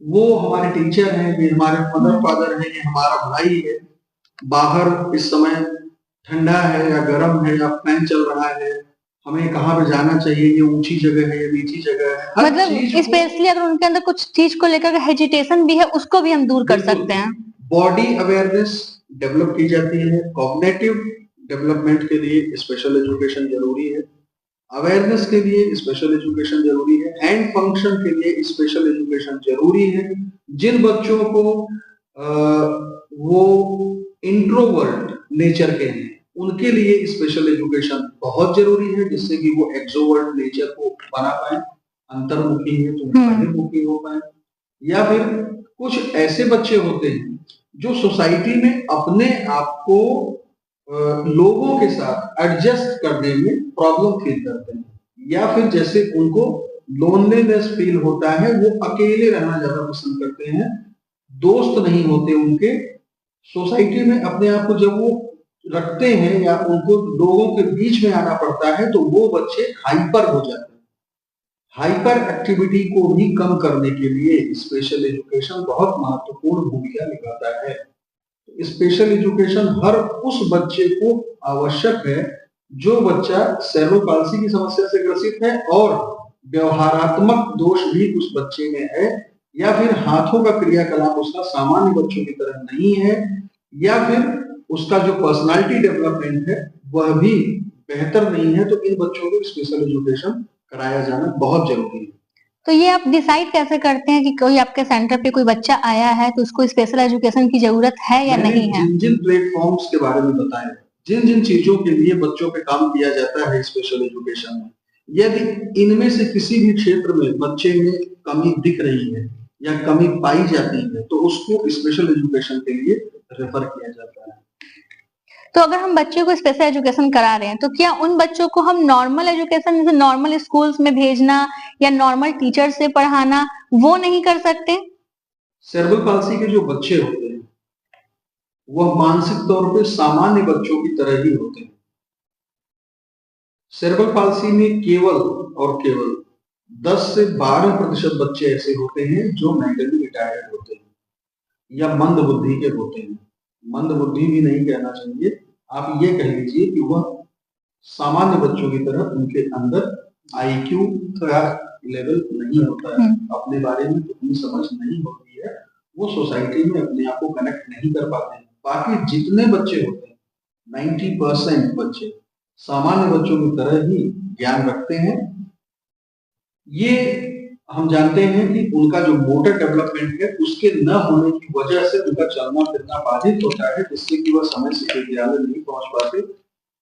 [SPEAKER 2] वो हमारे टीचर हैं, ये हमारे मदर फादर हैं, ये हमारा भाई है, बाहर इस समय ठंडा है या गर्म है या फैन चल रहा है, हमें कहाँ पे जाना चाहिए, ये ऊंची जगह है या नीची जगह है,
[SPEAKER 1] मतलब स्पेशली अगर उनके अंदर कुछ चीज को लेकर हेजिटेशन भी है उसको भी हम दूर कर सकते हैं।
[SPEAKER 2] बॉडी अवेयरनेस डेवलप की जाती है। कॉग्निटिव डेवलपमेंट के लिए स्पेशल एजुकेशन जरूरी है, अवेयरनेस के लिए स्पेशल एजुकेशन जरूरी है, हैंड फंक्शन के लिए स्पेशल एजुकेशन जरूरी है। जिन बच्चों को वो इंट्रोवर्ट नेचर के हैं उनके लिए स्पेशल एजुकेशन बहुत जरूरी है, जिससे कि वो एक्सट्रोवर्ट नेचर को बना पाए, अंतर्मुखी है तो बहिर्मुखी हो पाए। या फिर कुछ ऐसे बच्चे होते हैं जो सोसाइटी में अपने आप को लोगों के साथ एडजस्ट करने में प्रॉब्लम फील करते हैं, या फिर जैसे उनको लोनलीनेस फील होता है, वो अकेले रहना ज्यादा पसंद करते हैं, दोस्त नहीं होते उनके। सोसाइटी में अपने आप को जब वो रखते हैं या उनको लोगों के बीच में आना पड़ता है तो वो बच्चे हाइपर हो जाते हैं। हाइपर एक्टिविटी को भी कम करने के लिए स्पेशल एजुकेशन बहुत महत्वपूर्ण भूमिका निभाता है। स्पेशल एजुकेशन हर उस बच्चे को आवश्यक है जो बच्चा सेरेब्रल पाल्सी की समस्या से ग्रसित है और व्यवहारात्मक दोष भी उस बच्चे में है, या फिर हाथों का क्रियाकलाप उसका सामान्य बच्चों की तरह नहीं है, या फिर उसका जो पर्सनालिटी डेवलपमेंट है वह भी बेहतर नहीं है, तो इन बच्चों को स्पेशल एजुकेशन कराया जाना बहुत जरूरी है।
[SPEAKER 1] तो ये आप डिसाइड कैसे करते हैं कि कोई आपके सेंटर पे कोई बच्चा आया है तो उसको स्पेशल एजुकेशन की जरूरत है या नहीं है?
[SPEAKER 2] जिन प्लेटफॉर्म्स के बारे में बताएं, जिन चीजों के लिए बच्चों पे काम किया जाता है स्पेशल एजुकेशन में, यदि इनमें से किसी भी क्षेत्र में बच्चे में कमी दिख रही है या कमी पाई जाती है तो उसको स्पेशल एजुकेशन के लिए रेफर किया जाता है।
[SPEAKER 1] तो अगर हम बच्चों को स्पेशल एजुकेशन करा रहे हैं तो क्या उन बच्चों को हम नॉर्मल एजुकेशन जैसे नॉर्मल स्कूल्स में भेजना या नॉर्मल टीचर से पढ़ाना वो नहीं कर सकते?
[SPEAKER 2] सेरेब्रल पाल्सी के जो बच्चे होते हैं वह मानसिक तौर पे सामान्य बच्चों की तरह ही होते हैं। सेरेब्रल पाल्सी में केवल और केवल 10 से 12% बच्चे ऐसे होते हैं जो मेंटली रिटायर्ड होते हैं या मंद बुद्धि के होते हैं। मंद बुद्धि भी नहीं कहना चाहिए, आप ये कह लीजिए कि वह सामान्य बच्चों की तरह उनके अंदर आईक्यू का लेवल नहीं होता है, अपने बारे में उतनी समझ नहीं होती है, वो सोसाइटी में अपने आप को कनेक्ट नहीं कर पाते हैं। बाकी जितने बच्चे होते हैं 90% बच्चे सामान्य बच्चों की तरह ही ज्ञान रखते हैं, ये हम जानते हैं कि उनका जो मोटर डेवलपमेंट है उसके न होने की वजह से उनका चलना फिरना बाधित होता है, जिससे कि वह समय से विद्यालय नहीं पहुंच पाते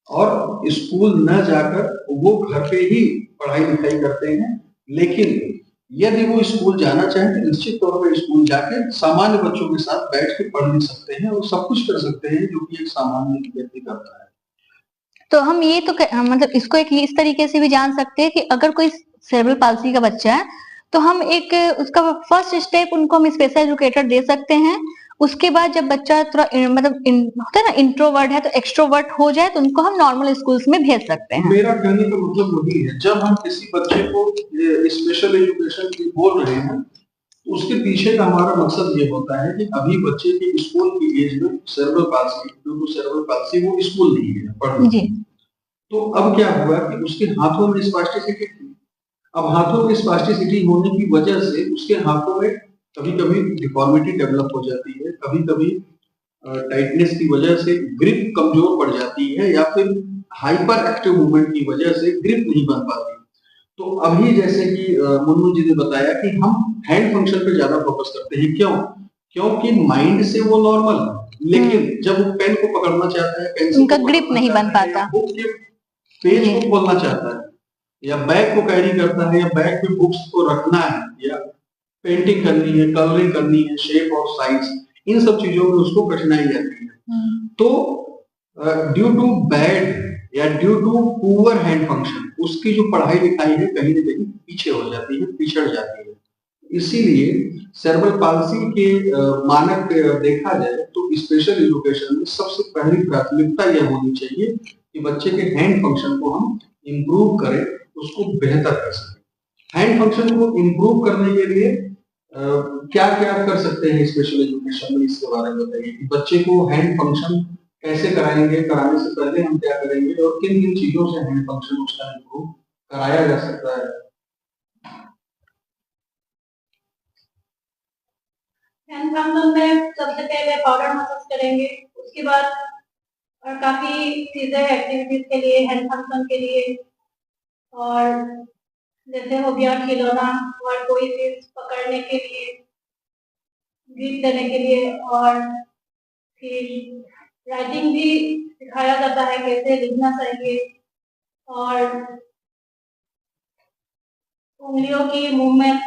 [SPEAKER 2] और स्कूल न जाकर वो घर पे ही पढ़ाई लिखाई करते हैं। लेकिन यदि वो स्कूल जाना चाहें तो निश्चित तौर पर स्कूल जाके सामान्य बच्चों के साथ बैठ के पढ़ भी सकते हैं और सब कुछ कर सकते हैं जो कि एक सामान्य व्यक्ति करता है।
[SPEAKER 1] तो हम ये तो मतलब इसको एक इस तरीके से भी जान सकते हैं कि अगर कोई सेरेब्रल पाल्सी का बच्चा है तो हम एक उसका फर्स्ट स्टेप उनको हम स्पेशल एजुकेटर दे सकते हैं। उसके बाद जब बच्चा थोड़ा मतलब होता है ना इंट्रोवर्ट है तो एक्सट्रोवर्ट हो जाए तो उनको हम नॉर्मल स्कूल्स में भेज सकते हैं।
[SPEAKER 2] मेरा कहने का मतलब वही है, जब हम किसी बच्चे को स्पेशल एजुकेशन की बोल रहे हैं तो उसके पीछे का हमारा मकसद ये होता है कि अभी बच्चे की स्कूल की एज में सेरेब्रल पाल्सी वो स्कूल नहीं है पढ़ने जी। तो अब क्या हुआ कि उसके हाथों में स्पास्टिसिटी थी। अब हाथों में स्पास्टिसिटी होने की वजह से उसके हाथों में कभी-कभी डिफॉर्मिटी डेवलप हो जाती है, कभी-कभी टाइटनेस की वजह से ग्रिप कमजोर पड़ जाती है या फिर हाइपर एक्टिव मूवमेंट की वजह से ग्रिप नहीं बन पाती। तो अभी जैसे कि मुन्नू जी ने बताया कि हम हैंड फंक्शन पे ज्यादा फोकस करते हैं। क्यों? क्योंकि माइंड से वो नॉर्मल है, लेकिन जब वो पेन को पकड़ना चाहता है, पेंसिल
[SPEAKER 1] उनका ग्रिप नहीं बन पाता,
[SPEAKER 2] बुक के पेज को खोलना चाहता है या बैग को कैरी करता है या बैग में बुक्स को रखना है या पेंटिंग करनी है, कलरिंग करनी है, शेप और साइज, इन सब चीजों में उसको कठिनाई आती है। तो ड्यू टू बैड या due to poor hand function उसकी जो पढ़ाई लिखाई है कहीं न कहीं पीछे हो जाती है, पिछड़ जाती है। इसीलिए सेरेब्रल पाल्सी के मानक देखा जाए तो स्पेशल एजुकेशन में सबसे पहली प्राथमिकता यह होनी चाहिए कि बच्चे के हैंड फंक्शन को हम इम्प्रूव करें, उसको बेहतर कर सकें। हैंड फंक्शन को इम्प्रूव करने के लिए क्या क्या कर सकते हैं स्पेशल एजुकेशन में, इसके बारे में बताइए कि बच्चे को हैंड फंक्शन कैसे कराएंगे, कराने से पहले हम क्या करेंगे और किन किन चीजों से हैंड फंक्शन उसका इम्प्रूव कराया जा सकता है।
[SPEAKER 5] हैंड फंक्शन में सबसे पहले पाउडर मसाज करेंगे, उसके बाद और काफी चीजें एक्टिविटीज के लिए हैंड फंक्शन के लिए, और जैसे हो गया खिलौना और कोई चीज पकड़ने के लिए, ग्रिप देने के लिए, और फिर राइटिंग भी सिखाया जाता है कैसे लिखना चाहिए, और उंगलियों की मूवमेंट,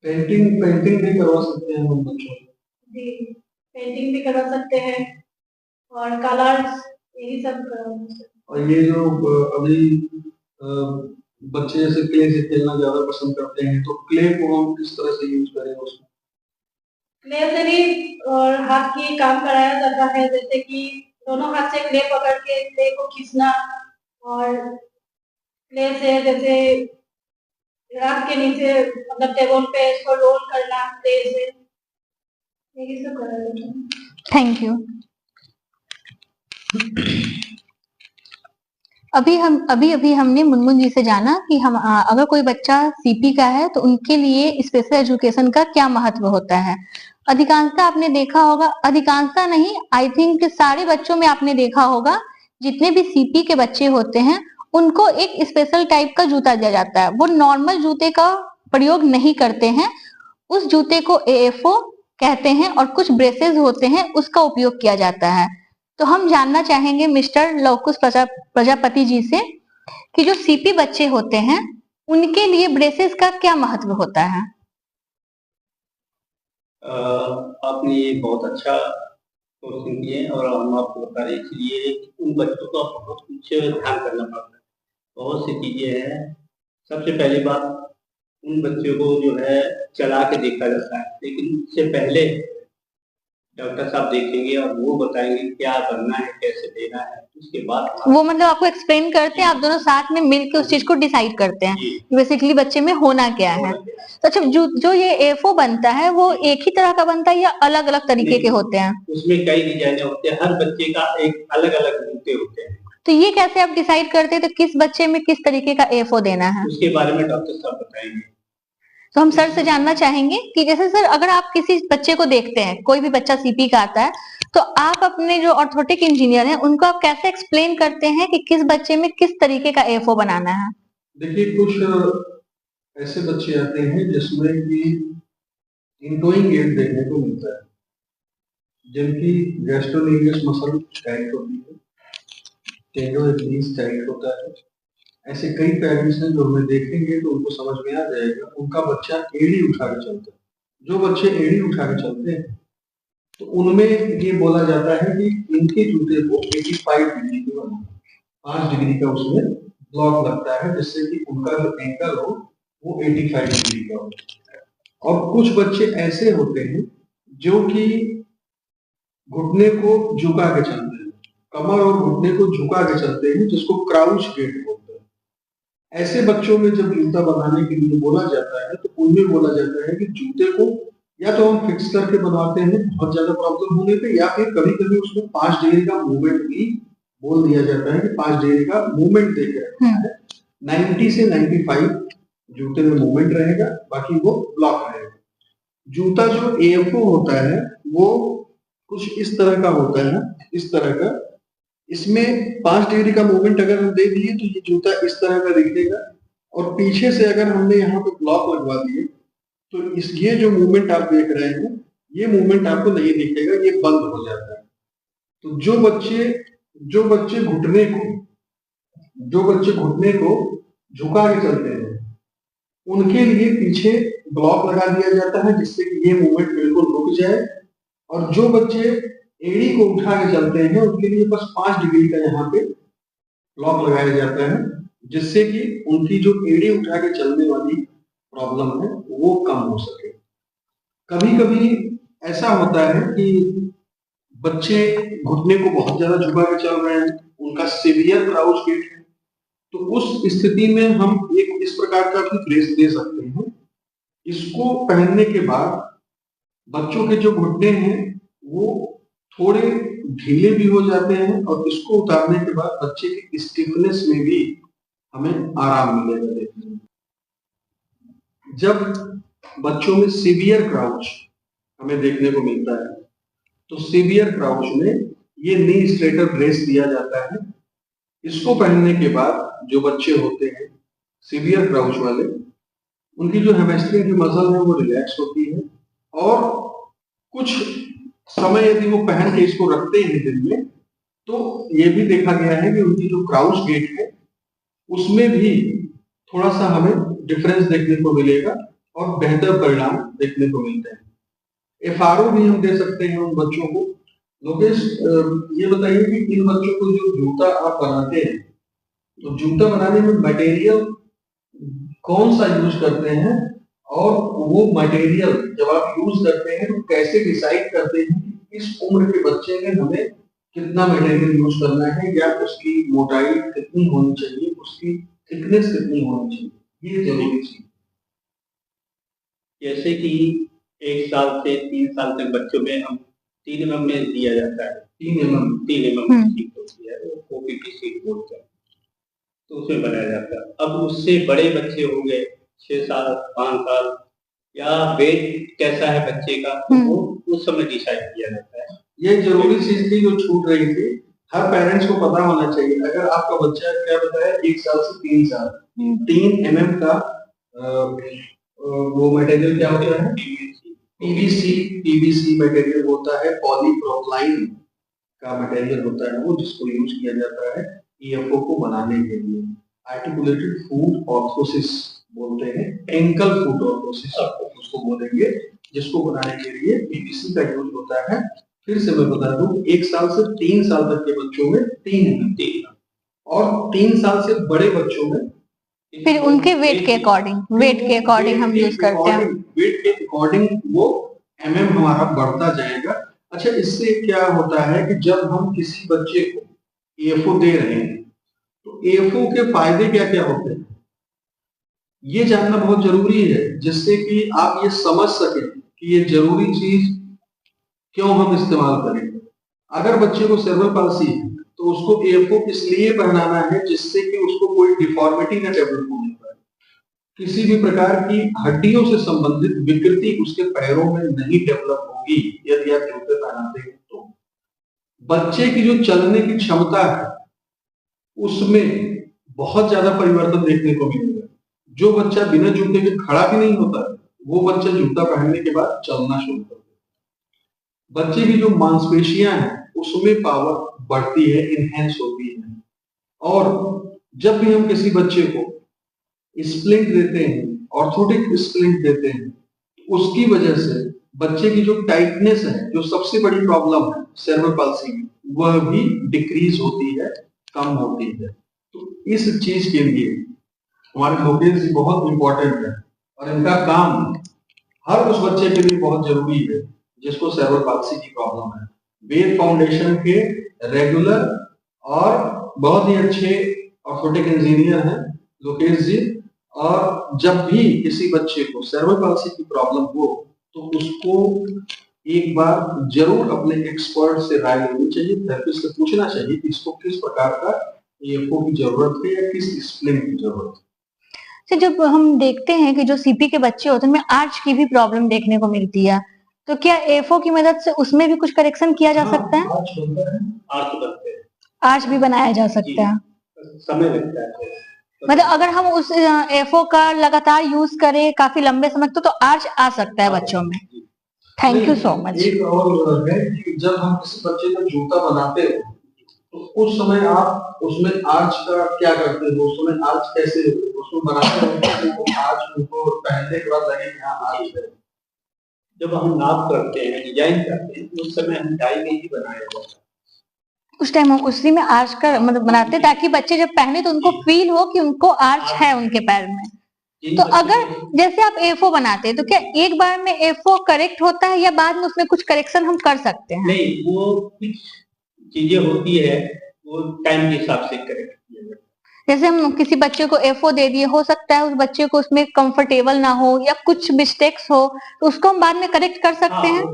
[SPEAKER 2] पेंटिंग भी करवा सकते हैं हम बच्चों को।
[SPEAKER 5] जी, पेंटिंग भी करवा सकते हैं और कलर्स, यही सब।
[SPEAKER 2] और ये जो अभी बच्चे जैसे क्ले से खेलना ज्यादा पसंद करते हैं तो क्ले को हम किस तरह से यूज करें उसमें?
[SPEAKER 5] क्ले से भी और हाथ की काम कराया जाता है, जैसे कि दोनों हाथ से क्ले पकड़ के क्ले को खींचना और क्ले से जैसे राख के नीचे मतलब टेबल पे इसको रोल करना क्ले से, यही सब करा जाता है।
[SPEAKER 1] Thank you. अभी हमने मुनमुन जी से जाना कि हम अगर कोई बच्चा सीपी का है तो उनके लिए स्पेशल एजुकेशन का क्या महत्व होता है। अधिकांशतः आपने देखा होगा, अधिकांशतः नहीं, आई थिंक सारे बच्चों में आपने देखा होगा, जितने भी सीपी के बच्चे होते हैं उनको एक स्पेशल टाइप का जूता दिया जाता है। वो नॉर्मल जूते का प्रयोग नहीं करते हैं, उस जूते को एएफओ कहते हैं और कुछ ब्रेसेस होते हैं उसका उपयोग किया जाता है। तो हम जानना चाहेंगे मिस्टर लवकुश प्रजापति जी से कि जो सीपी बच्चे होते हैं उनके लिए ब्रेसेस का क्या महत्व होता है।
[SPEAKER 6] आपने ये बहुत अच्छा क्वेश्चन किए और हम आपको बता रहे इसलिए उन बच्चों का बहुत कुछ ध्यान करना पड़ता है, बहुत सी चीजें हैं। सबसे पहली बात, उन बच्चों को जो है चला के देखा जाता है, लेकिन उससे पहले डॉक्टर साहब देखेंगे और वो बताएंगे क्या करना है, कैसे देना है, उसके बाद
[SPEAKER 1] वो मतलब आपको एक्सप्लेन करते हैं, आप दोनों साथ में मिलकर उस चीज को डिसाइड करते हैं बेसिकली बच्चे में होना क्या है। तो अच्छा, जो ये एफओ बनता है वो एक ही तरह का बनता है या अलग अलग तरीके के होते हैं?
[SPEAKER 6] उसमें कई डिजाइन होते हैं, हर बच्चे का एक अलग अलग जूते होते हैं।
[SPEAKER 1] तो ये कैसे आप डिसाइड करते हैं तो किस बच्चे में किस तरीके का एफओ देना है?
[SPEAKER 6] उसके बारे में डॉक्टर साहब बताएंगे।
[SPEAKER 1] तो हम सर से जानना चाहेंगे कि जैसे सर अगर आप किसी बच्चे को देखते हैं, कोई भी बच्चा सीपी का आता है, तो आप अपने जो ऑर्थोटिक इंजीनियर हैं उनको आप कैसे एक्सप्लेन करते हैं कि किस बच्चे में किस तरीके का एफओ बनाना है?
[SPEAKER 2] देखिए, कुछ ऐसे बच्चे आते हैं जिसमें कि इंटोइंग गेट देखने को मिलता है, जिनकी गैस्ट्रोलिंगस मसल टाइट होती है, टेंडोइड टाइट होता है। ऐसे कई पेरेंट्स हैं जो हमें देखेंगे तो उनको समझ में आ जाएगा, उनका बच्चा एड़ी उठा के चलता है। जो बच्चे एड़ी उठा के चलते हैं तो उनमें ये बोला जाता है कि इनके जूते को 85 डिग्री के बनाना, 5 डिग्री का उसमें ब्लॉक लगता है, जिससे कि उनका जो एंकल हो वो 85 डिग्री का हो। और कुछ बच्चे ऐसे होते हैं जो कि घुटने को झुका के चलते हैं, कमर और घुटने को झुका के चलते हैं, जिसको क्राउच गेट बोलते हैं। ऐसे बच्चों में जब जूता बनाने के लिए बोला जाता है तो उनमें बोला जाता है कि जूते को या तो हम फिक्स करके बनवाते हैं बहुत ज्यादा प्रॉब्लम होने पे, या फिर कभी कभी उसमें 5 डिग्री का मूवमेंट भी बोल दिया जाता है कि 5 डिग्री का मूवमेंट देके रखना है। 90 से 95 जूते में मूवमेंट रहेगा, बाकी वो ब्लॉक रहेगा। जूता जो AFO होता है वो कुछ इस तरह का होता है, इस तरह का। इसमें 5 डिग्री का मूवमेंट अगर हम दे दिए तो ये जूता इस तरह का दिखेगा, और पीछे से अगर हमने यहाँ पे ब्लॉक लगवा दिए तो ये जो मूवमेंट आप देख रहे हैं ये मूवमेंट आपको नहीं दिखेगा, ये बंद हो जाता है। तो जो बच्चे घुटने को झुका के चलते हैं उनके लिए पीछे ब्लॉक लगा दिया जाता है, जिससे कि ये मूवमेंट बिल्कुल रुक जाए। और जो बच्चे एड़ी को उठा के चलते हैं उनके लिए बस 5 डिग्री का यहाँ पे ब्लॉक लगाया जाता है, जिससे कि उनकी जो एड़ी उठा के चलने वाली प्रॉब्लम है वो कम हो सके। कभी कभी ऐसा होता है कि बच्चे घुटने को बहुत ज्यादा झुका के चल रहे हैं, उनका सीवियर क्राउच गेट है, तो उस स्थिति में हम एक इस प्रकार का भी ड्रेस दे सकते हैं। इसको पहनने के बाद बच्चों के जो घुटने हैं वो थोड़े ढीले भी हो जाते हैं, और इसको उतारने के बाद बच्चे की स्टिफनेस में भी हमें आराम मिलेगा देखने में। जब बच्चों में सीवियर क्राउच हमें देखने को मिलता है तो सीवियर क्राउच में ये नी स्ट्रेटर ड्रेस दिया जाता है। इसको पहनने के बाद जो बच्चे होते हैं सीवियर क्राउच वाले, उनकी जो हैमस्ट्रिंग की मसल है वो रिलैक्स होती है, और कुछ समय यदि वो पहन के इसको रखते हैं दिन में तो ये भी देखा गया है कि उनकी जो क्राउच गेट है उसमें भी थोड़ा सा हमें डिफरेंस देखने को मिलेगा और बेहतर परिणाम देखने को मिलते हैं। FRO भी हम दे सकते हैं उन बच्चों को। लोकेश, ये बताइए कि इन बच्चों को जो जूता आप बनाते हैं तो जूता बनाने में मटेरियल कौन सा यूज करते हैं, और वो मटेरियल जब आप यूज करते हैं तो कैसे डिसाइड करते हैं कि इस उम्र के बच्चे में हमें कितना मटेरियल यूज करना है, या उसकी मोटाई कितनी होनी चाहिए, उसकी थिकनेस कितनी होनी चाहिए, ये जरूरी चीज।
[SPEAKER 6] जैसे कि 1 साल से 3 साल तक बच्चों में हम 3 mm में दिया जाता है, 3 mm सीट होती है, वो OPT सीट बोलते हैं, तो उसमें बनाया जाता है। अब उससे बड़े बच्चे हो गए 6 साल 5 साल, या वेट कैसा है बच्चे का, तो वो उस समय डिसाइड किया जाता है।
[SPEAKER 2] ये जरूरी चीज थी जो छूट रही थी, हर पेरेंट्स को पता होना चाहिए। अगर आपका बच्चा क्या बताया 1 साल से 3 साल, 3 mm का वो मटेरियल क्या होता है, PVC मटेरियल होता है, पॉलीप्रोपिलीन का मटेरियल होता है वो, जिसको यूज किया जाता है EFO को बनाने के लिए। आर्टिकुलेटेड फुट ऑर्थोसिस बोलते हैं, एंकल फुट ऑर्थोसिस उसको बोलेंगे, जिसको बनाने के लिए PVC का यूज होता है। फिर से मैं बता दूं, 1 साल से 3 साल तक के बच्चों में 3 mm, और 3 साल से बड़े बच्चों में
[SPEAKER 1] फिर उनके वेट के अकॉर्डिंग हम यूज करते हैं।
[SPEAKER 2] वेट के अकॉर्डिंग वो mm हमारा बढ़ता जाएगा। अच्छा, इससे क्या होता है कि जब हम किसी बच्चे को AFO दे रहे हैं तो AFO के फायदे क्या क्या होते हैं ये जानना बहुत जरूरी है, जिससे कि आप ये समझ सके कि ये जरूरी चीज क्यों हम इस्तेमाल करें। अगर बच्चे को सेरेब्रल पाल्सी है तो उसको AFO इसलिए पहनाना है जिससे कि उसको कोई डिफॉर्मिटी न डेवलप होने पाए, किसी भी प्रकार की हड्डियों से संबंधित विकृति उसके पैरों में नहीं डेवलप होगी यदि आप जूते पहनाते हैं तो। बच्चे की जो चलने की क्षमता है उसमें बहुत ज्यादा परिवर्तन देखने को मिलेगा। जो बच्चा बिना जूते के खड़ा भी नहीं होता है, वो बच्चा जूता पहनने के बाद चलना शुरू कर देता है। बच्चे की जो मांसपेशियां हैं उसमें पावर बढ़ती है, इनहेंस होती है। और जब भी हम किसी बच्चे को स्प्लिंट देते हैं, ऑर्थोटिक स्प्लिंट देते हैं, उसकी वजह से बच्चे की जो टाइटनेस है, जो सबसे बड़ी प्रॉब्लम है सेरेब्रल पाल्सी की, वह भी डिक्रीज होती है, कम होती है। तो इस चीज के लिए हमारे लोकेल्स जी बहुत इंपॉर्टेंट है और इनका काम हर उस बच्चे के लिए बहुत जरूरी है जिसको सेरेब्रल पाल्सी की प्रॉब्लम है। वेद फाउंडेशन के रेगुलर और बहुत ही अच्छे ऑर्थोटिक इंजीनियर हैं लोकेश जी, और जब भी किसी बच्चे को सेरेब्रल पाल्सी की प्रॉब्लम हो तो उसको एक बार जरूर अपने एक्सपर्ट से राय लेनी चाहिए, थेरेपिस्ट से पूछना चाहिए कि इसको किस प्रकार का एएफओ की जरूरत है या किस स्प्लिंट की जरूरत है।
[SPEAKER 1] तो जब हम देखते हैं कि जो सीपी के बच्चे होते हैं उनमें आर्च की भी प्रॉब्लम देखने को मिलती है, तो क्या एएफओ की मदद से उसमें भी कुछ करेक्शन किया जा सकता है?
[SPEAKER 6] आर्च बनते हैं,
[SPEAKER 1] आर्च भी बनाया जा सकता है।
[SPEAKER 6] समय लगता है।
[SPEAKER 1] मतलब अगर हम उस एएफओ का लगातार यूज करें काफी लंबे समय तक तो आर्च आ सकता है बच्चों में। Thank you so much.
[SPEAKER 2] एक और है कि जब हम किसी बच्चे का जूता बनाते हैं तो उस समय आप उसमें आर्च का क्या करते हो, उस समय आर्च कैसे उसमें बनाते हो, तो आर्च उनको पहनने के बाद लगे कि हाँ आर्च है।
[SPEAKER 6] जब हम नाप करते हैं, डिजाइन करते हैं, उस समय हम डाई में ही बनाया जाता है।
[SPEAKER 1] उस टाइम हम उसी में आर्च का मतलब बनाते हैं ताकि बच्चे जब पहने तो उनको फील हो कि उनको आर्च है उनके पैर में। तो अगर जैसे आप एफओ बनाते हैं तो क्या एक बार में एफओ करेक्ट होता है या बाद में उसमें कुछ करेक्शन हम कर सकते हैं?
[SPEAKER 6] नहीं, वो कुछ चीजें होती है वो टाइम के हिसाब से करेक्ट किया जाता है।
[SPEAKER 1] जैसे हम किसी बच्चे को एफओ दे दिए, हो सकता है उस बच्चे को उसमें कंफर्टेबल ना हो या कुछ मिस्टेक्स हो तो उसको हम बाद में करेक्ट कर सकते हैं।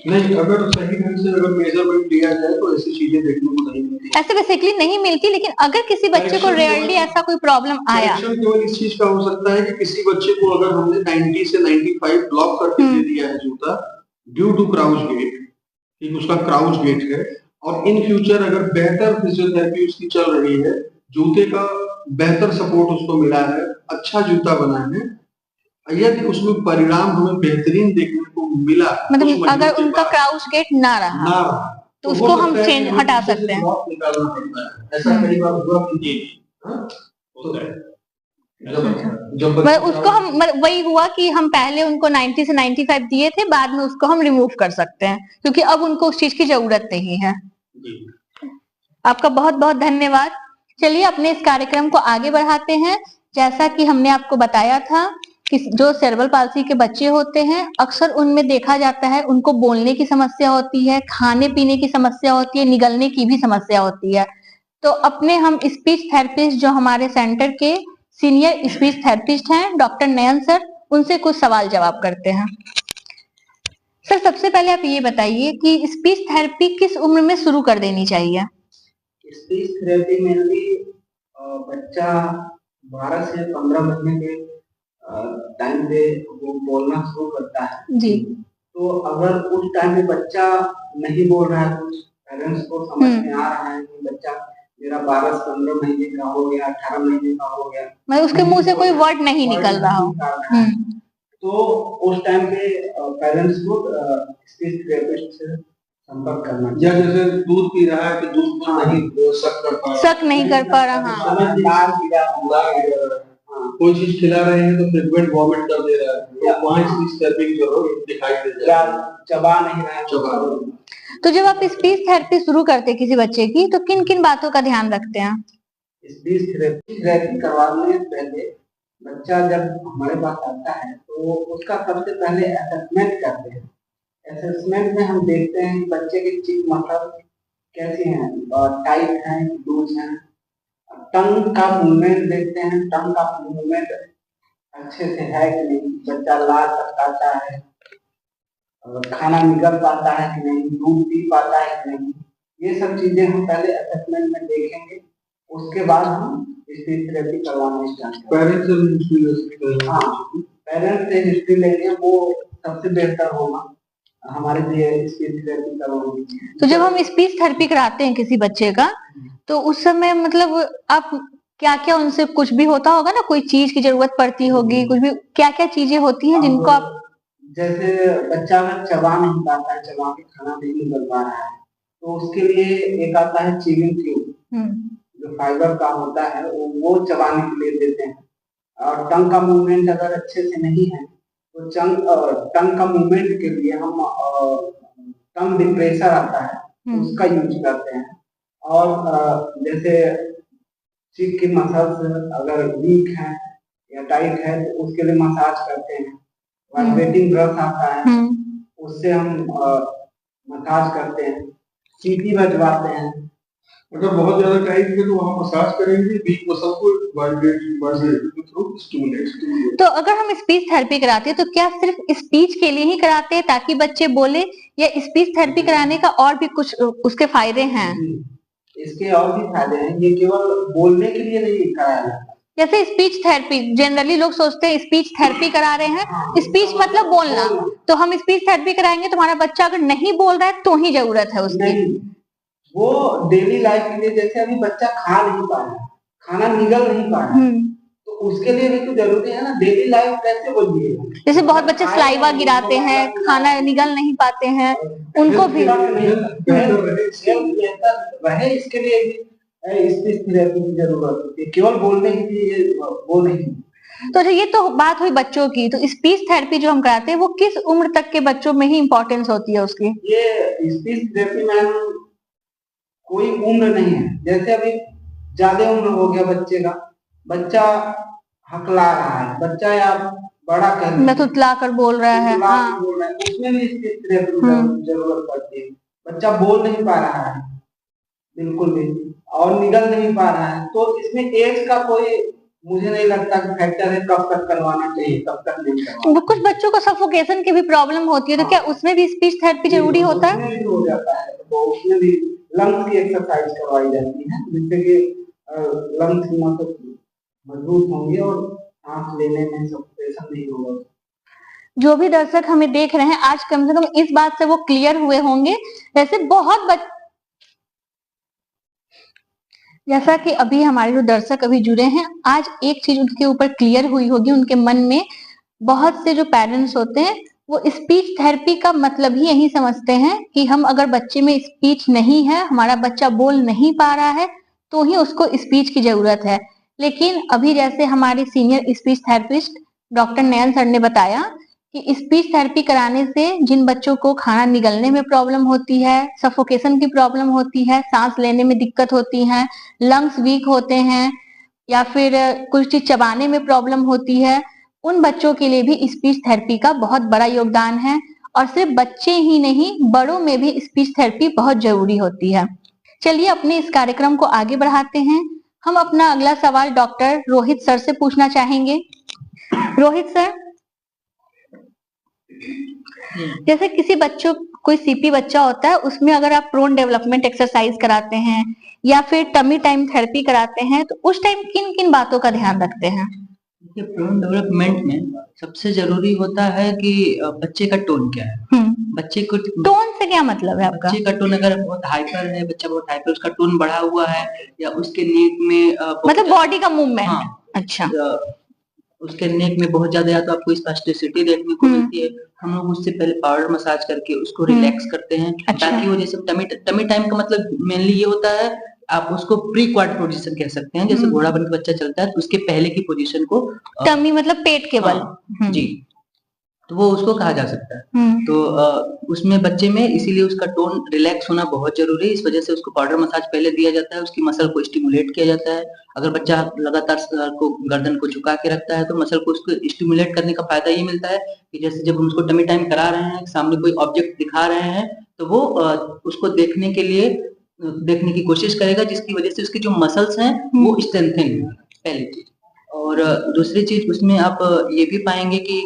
[SPEAKER 2] नहीं, अगर सही ढंग से अगर मेजरमेंट लिया जाए तो ऐसी चीजें देखने को नहीं मिलती।
[SPEAKER 1] ऐसे बेसिकली नहीं मिलती, लेकिन अगर किसी बच्चे को रेयरली ऐसा कोई प्रॉब्लम आया,
[SPEAKER 2] केवल इस चीज का हो सकता है कि किसी बच्चे को अगर हमने 90 से 95 ब्लॉक करके दे दिया है जूता ड्यू टू क्राउच गेट, ठीक, उसका क्राउच गेट है, और इन फ्यूचर अगर बेहतर फिजियोथेरेपी उसकी चल रही है, जूते का बेहतर सपोर्ट उसको मिला है, अच्छा जूता बना है, यदि उसमें परिणाम हमें बेहतरीन देखने को मिला,
[SPEAKER 1] मतलब अगर उनका क्राउच गेट ना रहा तो उसको हम चेंज हटा सकते हैं।
[SPEAKER 2] ऐसा कई बार हुआ कि
[SPEAKER 1] मतलब उसको हम वही हुआ कि हम पहले उनको 90 से 95 दिए थे, बाद में उसको हम रिमूव कर सकते हैं क्योंकि अब उनको उस चीज की जरूरत नहीं है। आपका बहुत बहुत धन्यवाद। चलिए अपने इस कार्यक्रम को आगे बढ़ाते हैं। जैसा कि हमने आपको बताया था कि जो सेरेब्रल पाल्सी के बच्चे होते हैं अक्सर उनमें देखा जाता है उनको बोलने की समस्या होती है, खाने पीने की समस्या होती है, निगलने की भी समस्या होती है। तो अपने हम स्पीच थेरेपिस्ट जो हमारे सेंटर के सीनियर स्पीच थेरेपिस्ट हैं डॉक्टर नयन सर, उनसे कुछ सवाल जवाब करते हैं। सर सबसे पहले आप ये बताइए कि स्पीच थेरेपी किस उम्र में शुरू कर देनी चाहिए?
[SPEAKER 4] स्पीच थेरेपी मेनली बच्चा 12 से 15 महीने के टाइम पे वो बोलना शुरू करता है जी। तो अगर उस टाइम पे बच्चा नहीं बोल रहा है तो पेरेंट्स को समझ में आ रहा है कि बच्चा मेरा 12 से 15 महीने का हो गया, 18 महीने का हो गया,
[SPEAKER 1] मतलब उसके मुंह से कोई वर्ड नहीं निकल रहा हो,
[SPEAKER 4] तो उस टाइम पे पेरेंट्स को स्पीच थेरेपिस्ट से संपर्क करना।
[SPEAKER 2] या जैसे दूध पी रहा है तो दूध को नहीं
[SPEAKER 1] शक नहीं कर पा रहा,
[SPEAKER 2] कोई चीज खिला रहे हैं तो फ्रीक्वेंट वॉमिट कर दे रहा है या वहाँ स्पीच थेरेपी की जरूरत दिखाई दे रहा है,
[SPEAKER 4] चबा नहीं रहा है।
[SPEAKER 1] तो जब आप स्पीच थेरेपी शुरू करते हैं किसी बच्चे की तो किन किन बातों का ध्यान रखते हैं?
[SPEAKER 4] स्पीच थेरेपी करवाने से पहले बच्चा जब हमारे पास आता है तो उसका सबसे पहले असेसमेंट करते हैं। असेसमेंट में हम देखते हैं कि बच्चे की चीख मतलब कैसी है, टाइट है, लूज है। टंग का मूवमेंट देखते हैं, टंग का मूवमेंट अच्छे से है कि नहीं, बच्चा लार टपकाता है, खाना निगल पाता है कि नहीं, दूध पी पाता है कि नहीं, ये सब चीजें हम पहले असेसमेंट में देखेंगे। उसके बाद हम स्पीच थेरेपी करवाना स्टार्ट करेंगे। पेरेंट्स से हिस्ट्री लेंगे, वो सबसे बेहतर होगा हमारे लिए स्पीच थेरेपी करवाने।
[SPEAKER 1] तो जब हम स्पीच थेरेपी कराते हैं किसी बच्चे का तो उस समय मतलब आप क्या क्या उनसे कुछ भी होता होगा ना, कोई चीज की जरूरत पड़ती होगी, कुछ भी, क्या क्या चीजें होती हैं जिनको आप,
[SPEAKER 4] जैसे बच्चा अगर चबा नहीं पाता है, चबा के खाना नहीं निकल पा रहा है, तो उसके लिए एक आता है च्यूइंग ट्यूब, जो फाइबर का होता है, वो चबाने के लिए देते हैं। और टंग का मूवमेंट अगर अच्छे से नहीं है तो टंग का मूवमेंट के लिए हम टंग डिप्रेशर आता है, उसका यूज करते हैं। और जैसे चीक की मसल्स अगर वीक है या टाइट है तो उसके लिए मसाज करते हैं। वाइब्रेटिंग ब्रश आता है, उससे हम मसाज करते हैं, सीटी बजवाते हैं।
[SPEAKER 2] अगर बहुत ज्यादा टाइट है तो वहाँ मसाज करेंगे, वीक मसल को वाइब्रेट के थ्रू स्टिमुलेट।
[SPEAKER 1] तो अगर हम स्पीच थेरेपी कराते हैं तो क्या सिर्फ स्पीच के लिए ही कराते हैं ताकि बच्चे बोले, या स्पीच थेरेपी कराने का और भी कुछ उसके फायदे हैं?
[SPEAKER 4] इसके और भी फायदे हैं, ये केवल बोलने के लिए नहीं कराया जाता।
[SPEAKER 1] जैसे स्पीच थेरेपी, जनरली लोग सोचते हैं स्पीच थेरेपी करा रहे हैं, स्पीच मतलब बोलना, तो हम स्पीच थेरेपी कराएंगे तो हमारा बच्चा अगर नहीं बोल रहा है तो ही जरूरत है उसकी।
[SPEAKER 4] वो डेली लाइफ के लिए, जैसे अभी बच्चा खा नहीं पा रहा है, खाना निगल नहीं पा रहा है, तो उसके लिए भी तो जरूरी है ना, डेली लाइफ कैसे बोलिएगा।
[SPEAKER 1] जैसे बहुत बच्चे सलाइवा गिराते हैं, खाना निगल नहीं पाते हैं, उनको भी
[SPEAKER 4] रहे, इसके लिए स्पीच थेरेपी की जरूरत होती है, केवल बोलने के लिए वो नहीं।
[SPEAKER 1] तो ये तो बात हुई बच्चों की, तो स्पीच थेरेपी जो हम कराते हैं वो किस उम्र तक के बच्चों में ही इम्पोर्टेंस होती है उसकी?
[SPEAKER 4] ये स्पीच थेरेपी में कोई उम्र नहीं है। जैसे अभी ज्यादा उम्र हो गया बच्चे का, बच्चा हकला रहा है, बच्चा या बड़ा कर
[SPEAKER 1] तुतला कर बोल रहा है, हाँ,
[SPEAKER 4] उसमें भी स्पीच थेरेपी की जरूरत पड़ती है। बच्चा बोल नहीं पा रहा है बिल्कुल भी, और निगल नहीं पा रहा है, तो इसमें एज का कोई मुझे नहीं लगता कि फैक्टर है, कब तक करवाना चाहिए, कब तक नहीं करवाना।
[SPEAKER 1] कुछ बच्चों को सफोकेशन की भी प्रॉब्लम होती है, तो क्या उसमें भी स्पीच थेरेपी जरूरी होता है?
[SPEAKER 4] उसमें भी हो जाता है, तो उसमें भी लंग्स की एक्सरसाइज करवाई जाती है, जिससे कि लंग्स मजबूत होंगे और सांस लेने में सफोकेशन नहीं होगा।
[SPEAKER 1] जो भी दर्शक हमें देख रहे हैं आज कम से कम इस बात से वो क्लियर हुए होंगे। वैसे बहुत जैसा कि अभी हमारे जो दर्शक अभी जुड़े हैं, आज एक चीज उनके ऊपर क्लियर हुई होगी उनके मन में। बहुत से जो पेरेंट्स होते हैं वो स्पीच थेरेपी का मतलब ही यही समझते हैं कि हम अगर बच्चे में स्पीच नहीं है, हमारा बच्चा बोल नहीं पा रहा है, तो ही उसको स्पीच की जरूरत है। लेकिन अभी जैसे हमारे सीनियर स्पीच थेरेपिस्ट डॉक्टर नयन सर ने बताया कि स्पीच थेरेपी कराने से जिन बच्चों को खाना निगलने में प्रॉब्लम होती है, सफोकेशन की प्रॉब्लम होती है, सांस लेने में दिक्कत होती है, लंग्स वीक होते हैं, या फिर कुछ चीज चबाने में प्रॉब्लम होती है, उन बच्चों के लिए भी स्पीच थेरेपी का बहुत बड़ा योगदान है। और सिर्फ बच्चे ही नहीं, बड़ों में भी स्पीच थेरेपी बहुत जरूरी होती है। चलिए अपने इस कार्यक्रम को आगे बढ़ाते हैं। हम अपना अगला सवाल डॉक्टर रोहित सर से पूछना चाहेंगे। रोहित सर, जैसे किसी बच्चों, कोई सीपी बच्चा होता है, उसमें अगर आप प्रोन डेवलपमेंट एक्सरसाइज कराते हैं या फिर टमी टाइम थेरेपी कराते हैं, तो उस टाइम किन किन बातों का ध्यान रखते हैं?
[SPEAKER 3] प्रोन डेवलपमेंट में सबसे जरूरी होता है कि बच्चे का टोन क्या है। बच्चे को
[SPEAKER 1] टोन से क्या मतलब है आपका?
[SPEAKER 3] बच्चे का टोन अगर बहुत हाइपर है, बच्चा बहुत हाइपर, उसका टोन बढ़ा हुआ है, या उसके नेक में
[SPEAKER 1] मतलब बॉडी का मूवमेंट।
[SPEAKER 3] हाँ,
[SPEAKER 1] अच्छा,
[SPEAKER 3] उसके नेक में बहुत ज्यादा, या तो आपको स्पैस्टिसिटी देखने को मिलती है, हम लोग उससे पहले पाउडर मसाज करके उसको रिलैक्स करते हैं।
[SPEAKER 1] अच्छा।
[SPEAKER 3] ताकि वो जैसे टमी टाइम का मतलब मेनली ये होता है, आप उसको प्री क्वाड पोजीशन कह सकते हैं। जैसे घोड़ा बन के बच्चा चलता है तो उसके पहले की पोजीशन को
[SPEAKER 1] टमी मतलब पेट के बल।
[SPEAKER 3] जी, तो वो उसको कहा जा सकता है। तो उसमें बच्चे में इसीलिए उसका टोन रिलैक्स होना बहुत जरूरी है। इस वजह से उसको पाउडर मसाज पहले दिया जाता है, उसकी मसल को स्टिमुलेट किया जाता है। अगर बच्चा लगातार सर को, गर्दन को झुका के रखता है तो मसल को उसको स्टिमुलेट करने का फायदा ये मिलता है कि जैसे जब हम उसको टमी टाइम करा रहे हैं, सामने कोई ऑब्जेक्ट दिखा रहे हैं, तो वो उसको देखने की कोशिश करेगा, जिसकी वजह से उसकी जो मसल्स हैं वो स्ट्रेंथन है, पहली चीज। और दूसरी चीज उसमें आप ये भी पाएंगे कि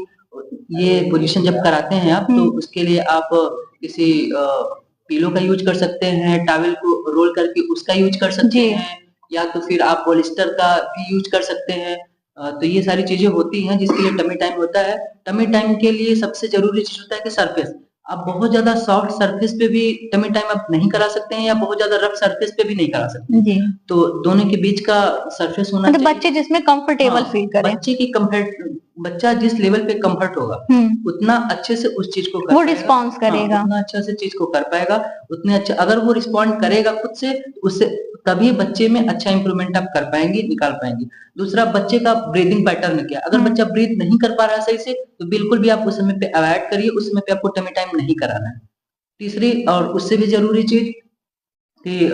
[SPEAKER 3] ये पोजीशन जब कराते हैं आप, तो उसके लिए आप किसी पिलो का यूज कर सकते हैं, टॉवेल को रोल करके उसका यूज कर सकते हैं, या तो फिर आप पॉलिस्टर का भी यूज कर सकते हैं। तो ये सारी चीजें होती हैं जिसके लिए टमी टाइम होता है। टमी टाइम के लिए सबसे जरूरी चीज होता है कि सरफेस,
[SPEAKER 4] आप बहुत ज्यादा सॉफ्ट सरफेस पे भी टमी टाइम आप नहीं करा सकते हैं, या बहुत ज्यादा रफ सरफेस पे भी नहीं करा सकते।
[SPEAKER 1] जी,
[SPEAKER 4] तो दोनों के बीच का सरफेस होना
[SPEAKER 1] मतलब
[SPEAKER 4] चाहिए।
[SPEAKER 1] बच्चे जिसमें कंफर्टेबल
[SPEAKER 4] हाँ,
[SPEAKER 1] फील करे।
[SPEAKER 4] बच्चे की बच्चा जिस लेवल पे कंफर्ट होगा उतना अच्छे से उस चीज को कर
[SPEAKER 1] वो
[SPEAKER 4] पाएगा।
[SPEAKER 1] रिस्पॉन्स करेगा।
[SPEAKER 4] उतना अच्छा से चीज को कर पाएगा, उतने अच्छा अगर वो रिस्पॉन्ड करेगा खुद से, उससे तभी बच्चे में अच्छा इंप्रूवमेंट आप कर पाएंगे, निकाल पाएंगे। दूसरा, बच्चे का ब्रीदिंग पैटर्न क्या, अगर बच्चा ब्रीथ नहीं कर पा रहा है सही से, तो बिल्कुल भी आप उस समय पे अवॉइड करिए, उस समय पे आपको टमी टाइम नहीं कराना है। तीसरी और उससे भी जरूरी चीज कि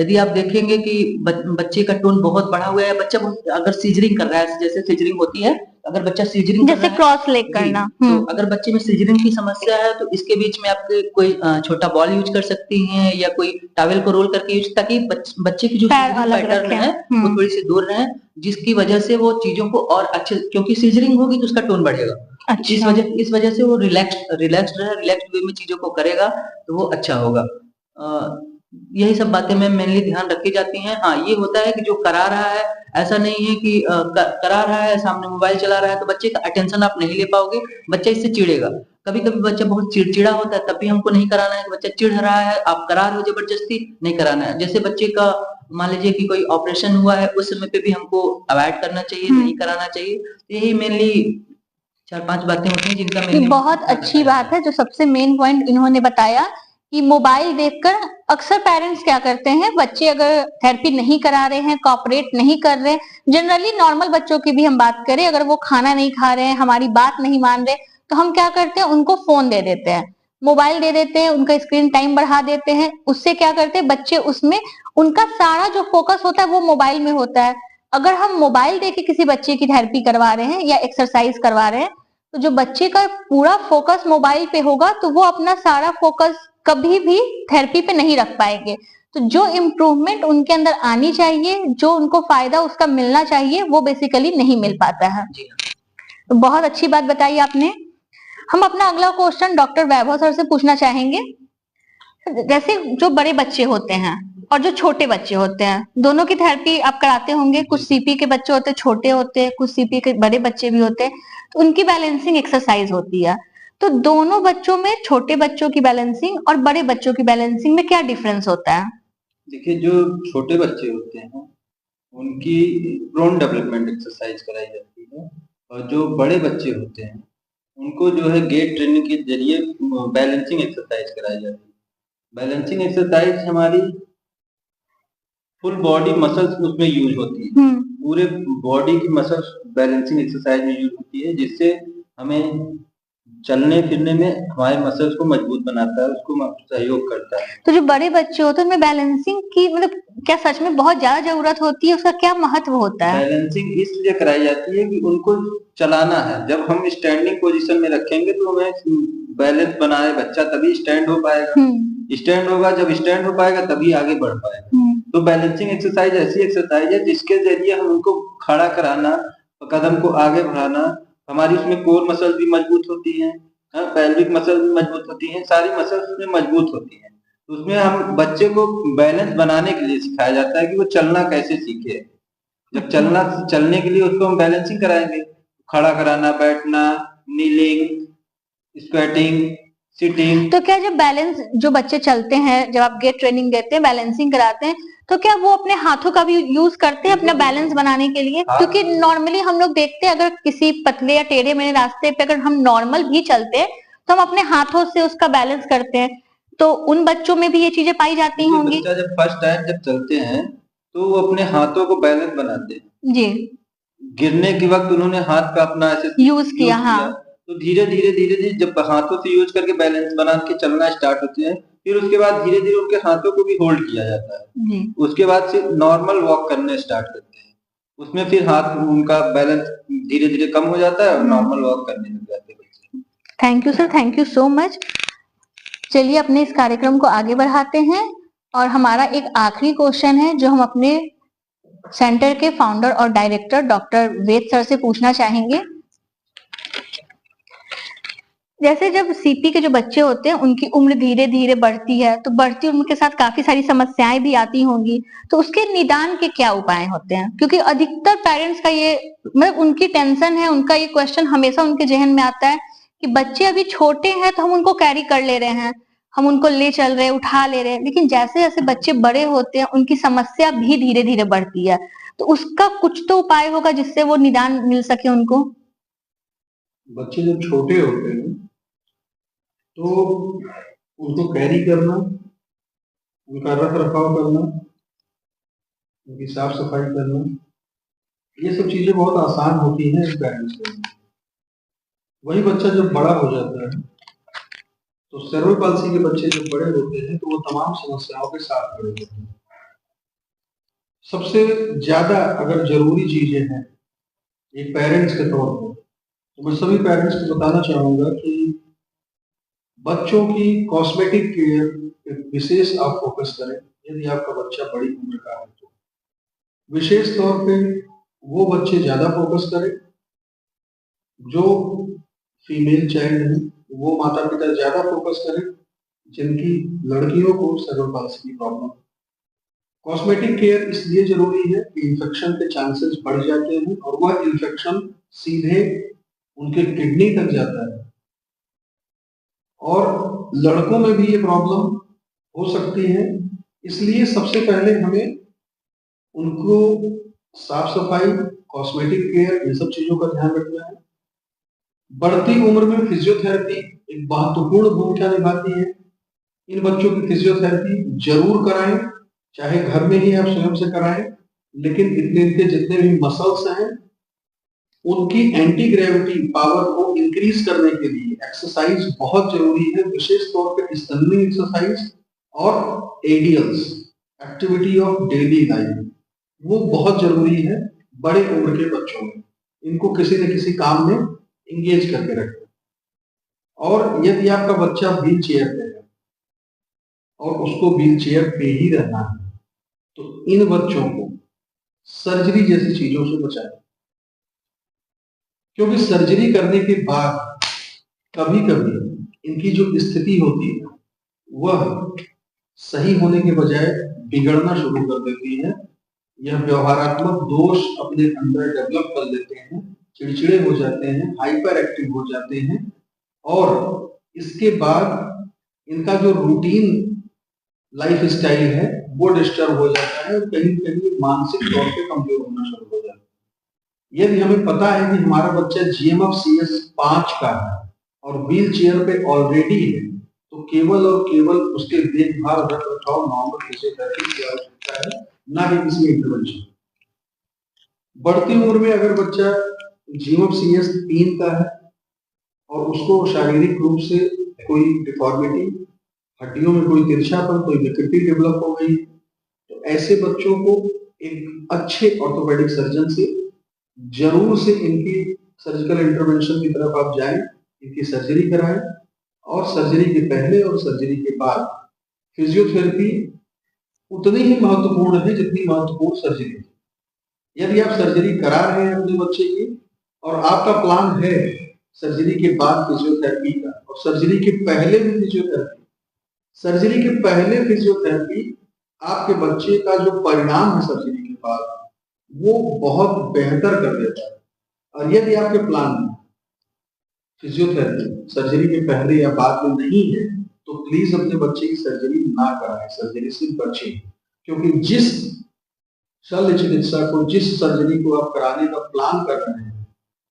[SPEAKER 4] यदि आप देखेंगे कि बच्चे का टोन बहुत बढ़ा हुआ है, बच्चा अगर सीजरिंग कर रहा है, जैसे सीजरिंग होती है, अगर बच्चा सीजरिंग
[SPEAKER 1] जैसे क्रॉस लेग करना,
[SPEAKER 4] तो अगर बच्चे में सीजरिंग की समस्या है, तो इसके बीच में आप कोई छोटा बॉल यूज कर सकती हैं, या कोई टॉवेल को रोल करके यूज, ताकि बच्चे की जो
[SPEAKER 1] पैर अलग
[SPEAKER 4] पैटर्न
[SPEAKER 1] रखें।
[SPEAKER 4] है वो थोड़ी सी दूर रहे, जिसकी वजह से वो चीजों को और अच्छे, क्योंकि सीजरिंग होगी तो उसका टोन बढ़ेगा।
[SPEAKER 1] अच्छा।
[SPEAKER 4] इस वजह से वो रिलैक्स वे में चीजों को करेगा, तो वो अच्छा होगा। यही सब बातें में मेनली ध्यान रखी जाती हैं। हाँ, ये होता है कि जो करा रहा है, ऐसा नहीं है कि करा रहा है, सामने मोबाइल चला रहा है, तो बच्चे का अटेंशन आप नहीं ले पाओगे, बच्चा इससे चिढ़ेगा। कभी कभी बच्चा बहुत चिड़चिड़ा होता है, तब भी हमको नहीं कराना है कि बच्चा चिढ़ रहा है, आप करा रहे हो जबरदस्ती, नहीं कराना है। जैसे बच्चे का मान लीजिए कि कोई ऑपरेशन हुआ है, उस समय पे भी हमको अवॉइड करना चाहिए, नहीं कराना चाहिए। यही मेनली 4-5 बातें होती हैं जिनका
[SPEAKER 1] ये बहुत अच्छी बात है, जो सबसे मेन पॉइंट इन्होंने बताया कि मोबाइल देखकर अक्सर पेरेंट्स क्या करते हैं, बच्चे अगर थेरेपी नहीं करा रहे हैं, कोऑपरेट नहीं कर रहे, जनरली नॉर्मल बच्चों की भी हम बात करें, अगर वो खाना नहीं खा रहे हैं, हमारी बात नहीं मान रहे, तो हम क्या करते हैं, उनको फोन दे देते हैं, मोबाइल दे देते हैं, उनका स्क्रीन टाइम बढ़ा देते हैं। उससे क्या करते हैं, बच्चे उसमें उनका सारा जो फोकस होता है वो मोबाइल में होता है। अगर हम मोबाइल देके किसी बच्चे की थेरेपी करवा रहे हैं या एक्सरसाइज करवा रहे हैं, तो जो बच्चे का पूरा फोकस मोबाइल पे होगा, तो वो अपना सारा फोकस कभी भी थेरेपी पे नहीं रख पाएंगे। तो जो इम्प्रूवमेंट उनके अंदर आनी चाहिए, जो उनको फायदा उसका मिलना चाहिए, वो बेसिकली नहीं मिल पाता है। तो बहुत अच्छी बात बताई आपने। हम अपना अगला क्वेश्चन डॉक्टर वैभव सर से पूछना चाहेंगे। जैसे जो बड़े बच्चे होते हैं और जो छोटे बच्चे होते हैं, दोनों की थेरेपी आप कराते होंगे। कुछ सीपी के बच्चे होते हैं, छोटे होते हैं, कुछ सीपी के बड़े बच्चे भी होते हैं, तो उनकी बैलेंसिंग एक्सरसाइज होती है। तो दोनों बच्चों में, छोटे बच्चों की बैलेंसिंग और बड़े बच्चों की बैलेंसिंग में क्या डिफरेंस होता है?
[SPEAKER 3] देखिए, जो छोटे बच्चे होते हैं उनकी प्रोन डेवलपमेंट एक्सरसाइज कराई जाती है, और जो बड़े बच्चे होते हैं उनको जो है गेट ट्रेनिंग के जरिए बैलेंसिंग एक्सरसाइज कराई जाती है। बैलेंसिंग एक्सरसाइज हमारी फुल बॉडी मसल्स उसमें यूज होती है, पूरे बॉडी की मसल्स बैलेंसिंग एक्सरसाइज में यूज होती है, जिससे हमें चलने फिरने में हमारे मसल्स को मजबूत बनाता है, उसको सहयोग करता है।
[SPEAKER 1] तो जो बड़े बच्चे होते हैं उनमें बैलेंसिंग की मतलब क्या सच में बहुत ज्यादा जरूरत होती है? उसका क्या महत्व होता है?
[SPEAKER 3] बैलेंसिंग इसलिए कराई जाती है कि उनको चलाना है। जब हम स्टैंडिंग पोजीशन में रखेंगे तो हमें बैलेंस बनाए बच्चा, तभी स्टैंड हो पाएगा। स्टैंड होगा, जब स्टैंड हो पाएगा तभी आगे बढ़ पाएगा। तो बैलेंसिंग एक्सरसाइज ऐसी एक्सरसाइज है जिसके जरिए हम उनको खड़ा कराना, कदम को आगे बढ़ाना, हमारी उसमें कोर मसल भी मजबूत होती है, पेल्विक मसल भी मजबूत होती है, सारी मसल्स उसमें मजबूत होती है। उसमें हम बच्चे को बैलेंस बनाने के लिए सिखाया जाता है कि वो चलना कैसे सीखे। जब चलने के लिए उसको हम बैलेंसिंग कराएंगे, खड़ा कराना, बैठना, नीलिंग, स्क्वैटिंग, सिटिंग।
[SPEAKER 1] तो क्या जब बैलेंस जो बच्चे चलते हैं, जब आप गेट ट्रेनिंग देते हैं, बैलेंसिंग कराते हैं, तो क्या वो अपने हाथों का भी यूज करते हैं अपना बैलेंस बनाने के लिए? क्योंकि नॉर्मली हम लोग देखते हैं, अगर किसी पतले या टेढ़े मेढ़े रास्ते पे अगर हम नॉर्मल भी चलते हैं तो हम अपने हाथों से उसका बैलेंस करते हैं। तो उन बच्चों में भी ये चीजें पाई जाती होंगी?
[SPEAKER 3] बच्चा जब फर्स्ट टाइम जब चलते हैं तो वो अपने हाथों को बैलेंस बनाते हैं
[SPEAKER 1] जी।
[SPEAKER 3] गिरने के वक्त उन्होंने हाथ का अपना ऐसे
[SPEAKER 1] यूज किया। हाँ,
[SPEAKER 3] तो धीरे धीरे जब हाथों से यूज करके बैलेंस बना के चलना स्टार्ट होते हैं, फिर उसके बाद धीरे धीरे उनके हाथों को भी होल्ड किया जाता है। उसके बाद सिर्फ नॉर्मल वॉक करने स्टार्ट करते हैं, उसमें फिर हाथ उनका बैलेंस धीरे धीरे कम हो जाता है और नॉर्मल वॉक करने लग जाते हैं बच्चे।
[SPEAKER 1] Thank you sir, thank you so much. चलिए अपने इस कार्यक्रम को आगे बढ़ाते हैं, और हमारा एक आखिरी क्वेश्चन है जो हम अपने सेंटर के फाउंडर और डायरेक्टर डॉक्टर वेद सर से पूछना चाहेंगे। जैसे जब सीपी के जो बच्चे होते हैं उनकी उम्र धीरे धीरे बढ़ती है, तो बढ़ती उम्र के साथ काफी सारी समस्याएं भी आती होंगी, तो उसके निदान के क्या उपाय होते हैं? क्योंकि अधिकतर पेरेंट्स का ये मतलब उनकी टेंशन है, उनका ये क्वेश्चन हमेशा उनके जहन में आता है कि बच्चे अभी छोटे हैं तो हम उनको कैरी कर ले रहे हैं, हम उनको ले चल रहे हैं, उठा ले रहे हैं, लेकिन जैसे जैसे बच्चे बड़े होते हैं उनकी समस्या भी धीरे धीरे बढ़ती है। तो उसका कुछ तो उपाय होगा जिससे वो निदान मिल सके उनको।
[SPEAKER 2] बच्चे जब छोटे होते हैं तो उनको कैरी करना, उनका रख रखाव करना, उनकी साफ सफाई करना, ये सब चीजें बहुत आसान होती हैं पेरेंट्स के लिए। वही बच्चा जब बड़ा हो जाता है तो सेरेब्रल पाल्सी के बच्चे जब बड़े होते हैं तो वो तमाम समस्याओं के साथ खड़े होते हैं। सबसे ज्यादा अगर जरूरी चीजें हैं एक पेरेंट्स के तौर पर, तो मैं सभी पेरेंट्स को बताना चाहूंगा कि बच्चों की कॉस्मेटिक केयर विशेष आप फोकस करें। यदि आपका बच्चा बड़ी उम्र का है तो विशेष तौर पे वो बच्चे ज्यादा फोकस करें जो फीमेल चाइल्ड है, वो माता पिता ज्यादा फोकस करें जिनकी लड़कियों को सेरेब्रल पाल्सी की प्रॉब्लम। कॉस्मेटिक केयर इसलिए जरूरी है कि इन्फेक्शन के चांसेस बढ़ जाते हैं और वह इन्फेक्शन सीधे उनके किडनी तक जाता है और लड़कों में भी ये प्रॉब्लम हो सकती है। इसलिए सबसे पहले हमें उनको साफ सफाई, कॉस्मेटिक केयर, ये सब चीजों का ध्यान रखना है। बढ़ती उम्र में फिजियोथेरेपी एक महत्वपूर्ण भूमिका निभाती है। इन बच्चों की फिजियोथेरेपी जरूर कराएं, चाहे घर में ही आप स्वयं से कराएं, लेकिन इनके जितने भी मसल्स हैं उनकी एंटी ग्रेविटी पावर को इंक्रीज करने के लिए एक्सरसाइज बहुत जरूरी है। विशेष तौर पर स्टैंडिंग एक्सरसाइज और एडीएल्स, एक्टिविटी ऑफ डेली लाइफ, वो बहुत जरूरी है बड़े उम्र के बच्चों में। इनको किसी न किसी काम में इंगेज करके रखें। और यदि आपका बच्चा व्हील चेयर पे है और उसको व्हील चेयर पे ही रहना है तो इन बच्चों को सर्जरी जैसी चीजों से बचाएं, क्योंकि सर्जरी करने के बाद कभी कभी इनकी जो स्थिति होती है वह सही होने के बजाय बिगड़ना शुरू कर देती है। यह व्यवहारात्मक दोष अपने अंदर डेवलप कर लेते हैं, चिड़चिड़े हो जाते हैं, हाइपर एक्टिव हो जाते हैं और इसके बाद इनका जो रूटीन लाइफ स्टाइल है वो डिस्टर्ब हो जाता है और कहीं कहीं मानसिक तौर पे कमजोर होना शुरू हो जाता है। यदि हमें पता है कि हमारा बच्चा GMF-CS 5 का है और व्हील चेयर पे ऑलरेडी है तो केवल और केवल उसके देखभाल, रख रखाव, नॉर्मल फिजियोथेरेपी की आवश्यकता है, ना कि किसी इंटरवेंशन। बढ़ती उम्र में अगर बच्चा GMF-CS 3 का है और उसको शारीरिक रूप से कोई डिफॉर्मिटी, हड्डियों में कोई तिरछापन, कोई विकृति डेवलप हो गई, तो ऐसे बच्चों को एक अच्छे ऑर्थोपेडिक सर्जन से जरूर से इनकी सर्जिकल इंटरवेंशन की तरफ आप जाएं, इनकी सर्जरी कराएं और सर्जरी के पहले और सर्जरी के बाद फिजियोथेरेपी उतनी ही महत्वपूर्ण है जितनी महत्वपूर्ण सर्जरी है। यदि आप सर्जरी करा रहे हैं अपने बच्चे की और आपका प्लान है सर्जरी के बाद फिजियोथेरेपी का और सर्जरी के पहले भी फिजियोथेरेपी, सर्जरी के पहले फिजियोथेरेपी आपके बच्चे का जो परिणाम है सर्जरी के बाद वो बहुत बेहतर कर देता है। और यदि आपके प्लान में फिजियोथेरेपी सर्जरी के पहले या बाद में नहीं है तो प्लीज अपने बच्चे की सर्जरी ना कराएं, सर्जरी से बचें, क्योंकि जिस शल्य चिकित्सा को, जिस सर्जरी को आप कराने का प्लान कर रहे हैं,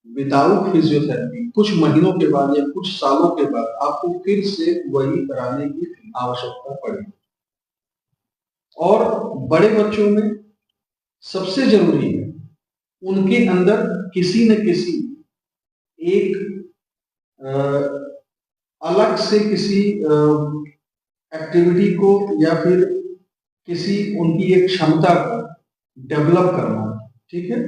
[SPEAKER 2] विदाउट फिजियोथेरेपी कुछ महीनों के बाद या कुछ सालों के बाद आपको फिर से वही कराने की आवश्यकता पड़ेगी। और बड़े बच्चों में सबसे जरूरी है उनके अंदर किसी न किसी एक अलग से किसी एक्टिविटी को या फिर किसी उनकी एक क्षमता को डेवलप करना, ठीक है,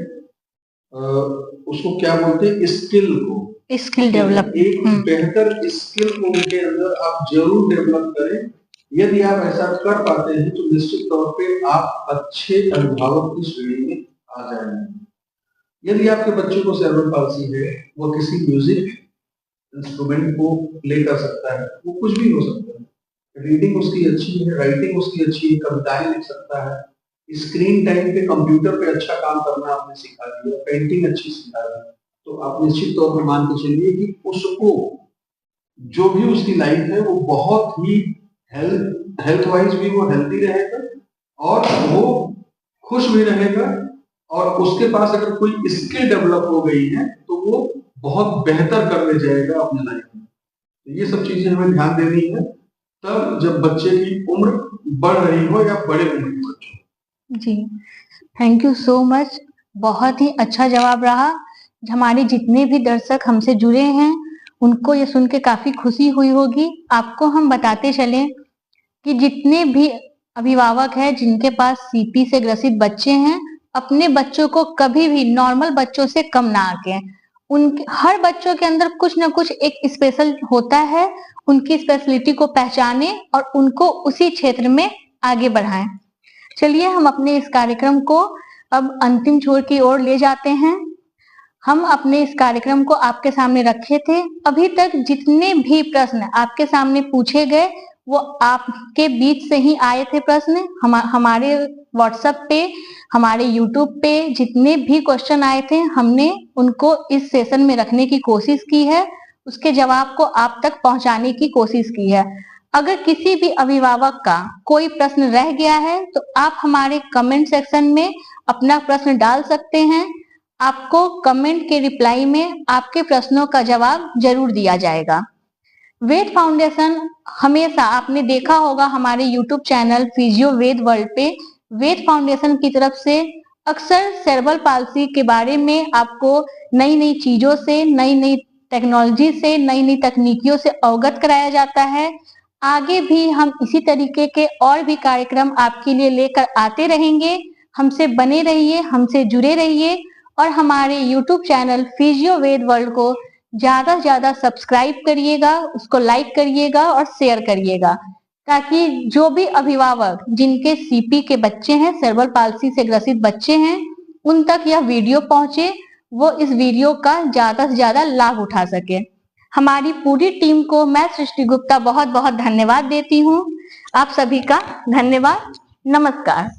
[SPEAKER 2] उसको क्या बोलते हैं, स्किल को,
[SPEAKER 1] स्किल डेवलप,
[SPEAKER 2] एक बेहतर स्किल को उनके अंदर आप जरूर डेवलप करें। यदि आप ऐसा कर पाते हैं तो निश्चित तौर पे आप अच्छे अभिभावक की श्रेणी में आ जाएंगे। यदि आपके बच्चे को सेरेब्रल पाल्सी है, वो किसी म्यूजिक इंस्ट्रूमेंट को प्ले कर सकता है, वो कुछ भी हो सकता है, रीडिंग उसकी अच्छी है, राइटिंग उसकी अच्छी है, कविताएं लिख सकता है, स्क्रीन टाइम पे कंप्यूटर पे अच्छा काम करना आपने सिखा दिया, पेंटिंग अच्छी सिखा दी, तो आप निश्चित तौर पर मान के चलिए कि उसको जो भी उसकी लाइफ है वो बहुत ही हेल्थ वाइज भी वो हेल्थी रहेगा और वो खुश भी रहेगा, और उसके पास अगर कोई स्किल डेवलप हो गई है तो वो बहुत बेहतर करने जाएगा अपने लाइफ में। तो ये सब चीजें हमें ध्यान देनी है तब जब बच्चे की उम्र बढ़ रही हो या बड़े उम्र के बच्चों।
[SPEAKER 1] जी, थैंक यू सो मच। बहुत ही अच्छा जवाब रहा। हमारे जितने भी दर्शक हमसे जुड़े हैं उनको ये सुन के काफी खुशी हुई होगी। आपको हम बताते चलें कि जितने भी अभिभावक हैं जिनके पास सीपी से ग्रसित बच्चे हैं, अपने बच्चों को कभी भी नॉर्मल बच्चों से कम ना आके, उनके हर बच्चों के अंदर कुछ ना कुछ एक स्पेशल होता है, उनकी स्पेशलिटी को पहचाने और उनको उसी क्षेत्र में आगे बढ़ाएं। चलिए हम अपने इस कार्यक्रम को अब अंतिम छोर की ओर ले जाते हैं। हम अपने इस कार्यक्रम को आपके सामने रखे थे। अभी तक जितने भी प्रश्न आपके सामने पूछे गए वो आपके बीच से ही आए थे प्रश्न। हमारे व्हाट्सएप पे, हमारे यूट्यूब पे जितने भी क्वेश्चन आए थे हमने उनको इस सेशन में रखने की कोशिश की है, उसके जवाब को आप तक पहुंचाने की कोशिश की है। अगर किसी भी अभिभावक का कोई प्रश्न रह गया है तो आप हमारे कमेंट सेक्शन में अपना प्रश्न डाल सकते हैं। आपको कमेंट के रिप्लाई में आपके प्रश्नों का जवाब जरूर दिया जाएगा। वेद फाउंडेशन हमेशा, आपने देखा होगा हमारे यूट्यूब चैनल फिजियो वेद वर्ल्ड पे, वेद फाउंडेशन की तरफ से अक्सर सेरेब्रल पाल्सी के बारे में आपको नई नई चीजों से, नई नई टेक्नोलॉजी से, नई नई तकनीकियों से अवगत कराया जाता है। आगे भी हम इसी तरीके के और भी कार्यक्रम आपके लिए लेकर आते रहेंगे। हमसे बने रहिए, हमसे जुड़े रहिए और हमारे YouTube चैनल फिजियो वेद वर्ल्ड को ज्यादा से ज्यादा सब्सक्राइब करिएगा, उसको लाइक करिएगा और शेयर करिएगा, ताकि जो भी अभिभावक जिनके सीपी के बच्चे हैं, सेरेब्रल पाल्सी से ग्रसित बच्चे हैं, उन तक यह वीडियो पहुंचे, वो इस वीडियो का ज्यादा से ज्यादा लाभ उठा सके। हमारी पूरी टीम को मैं सृष्टि गुप्ता बहुत बहुत धन्यवाद देती हूँ। आप सभी का धन्यवाद। नमस्कार।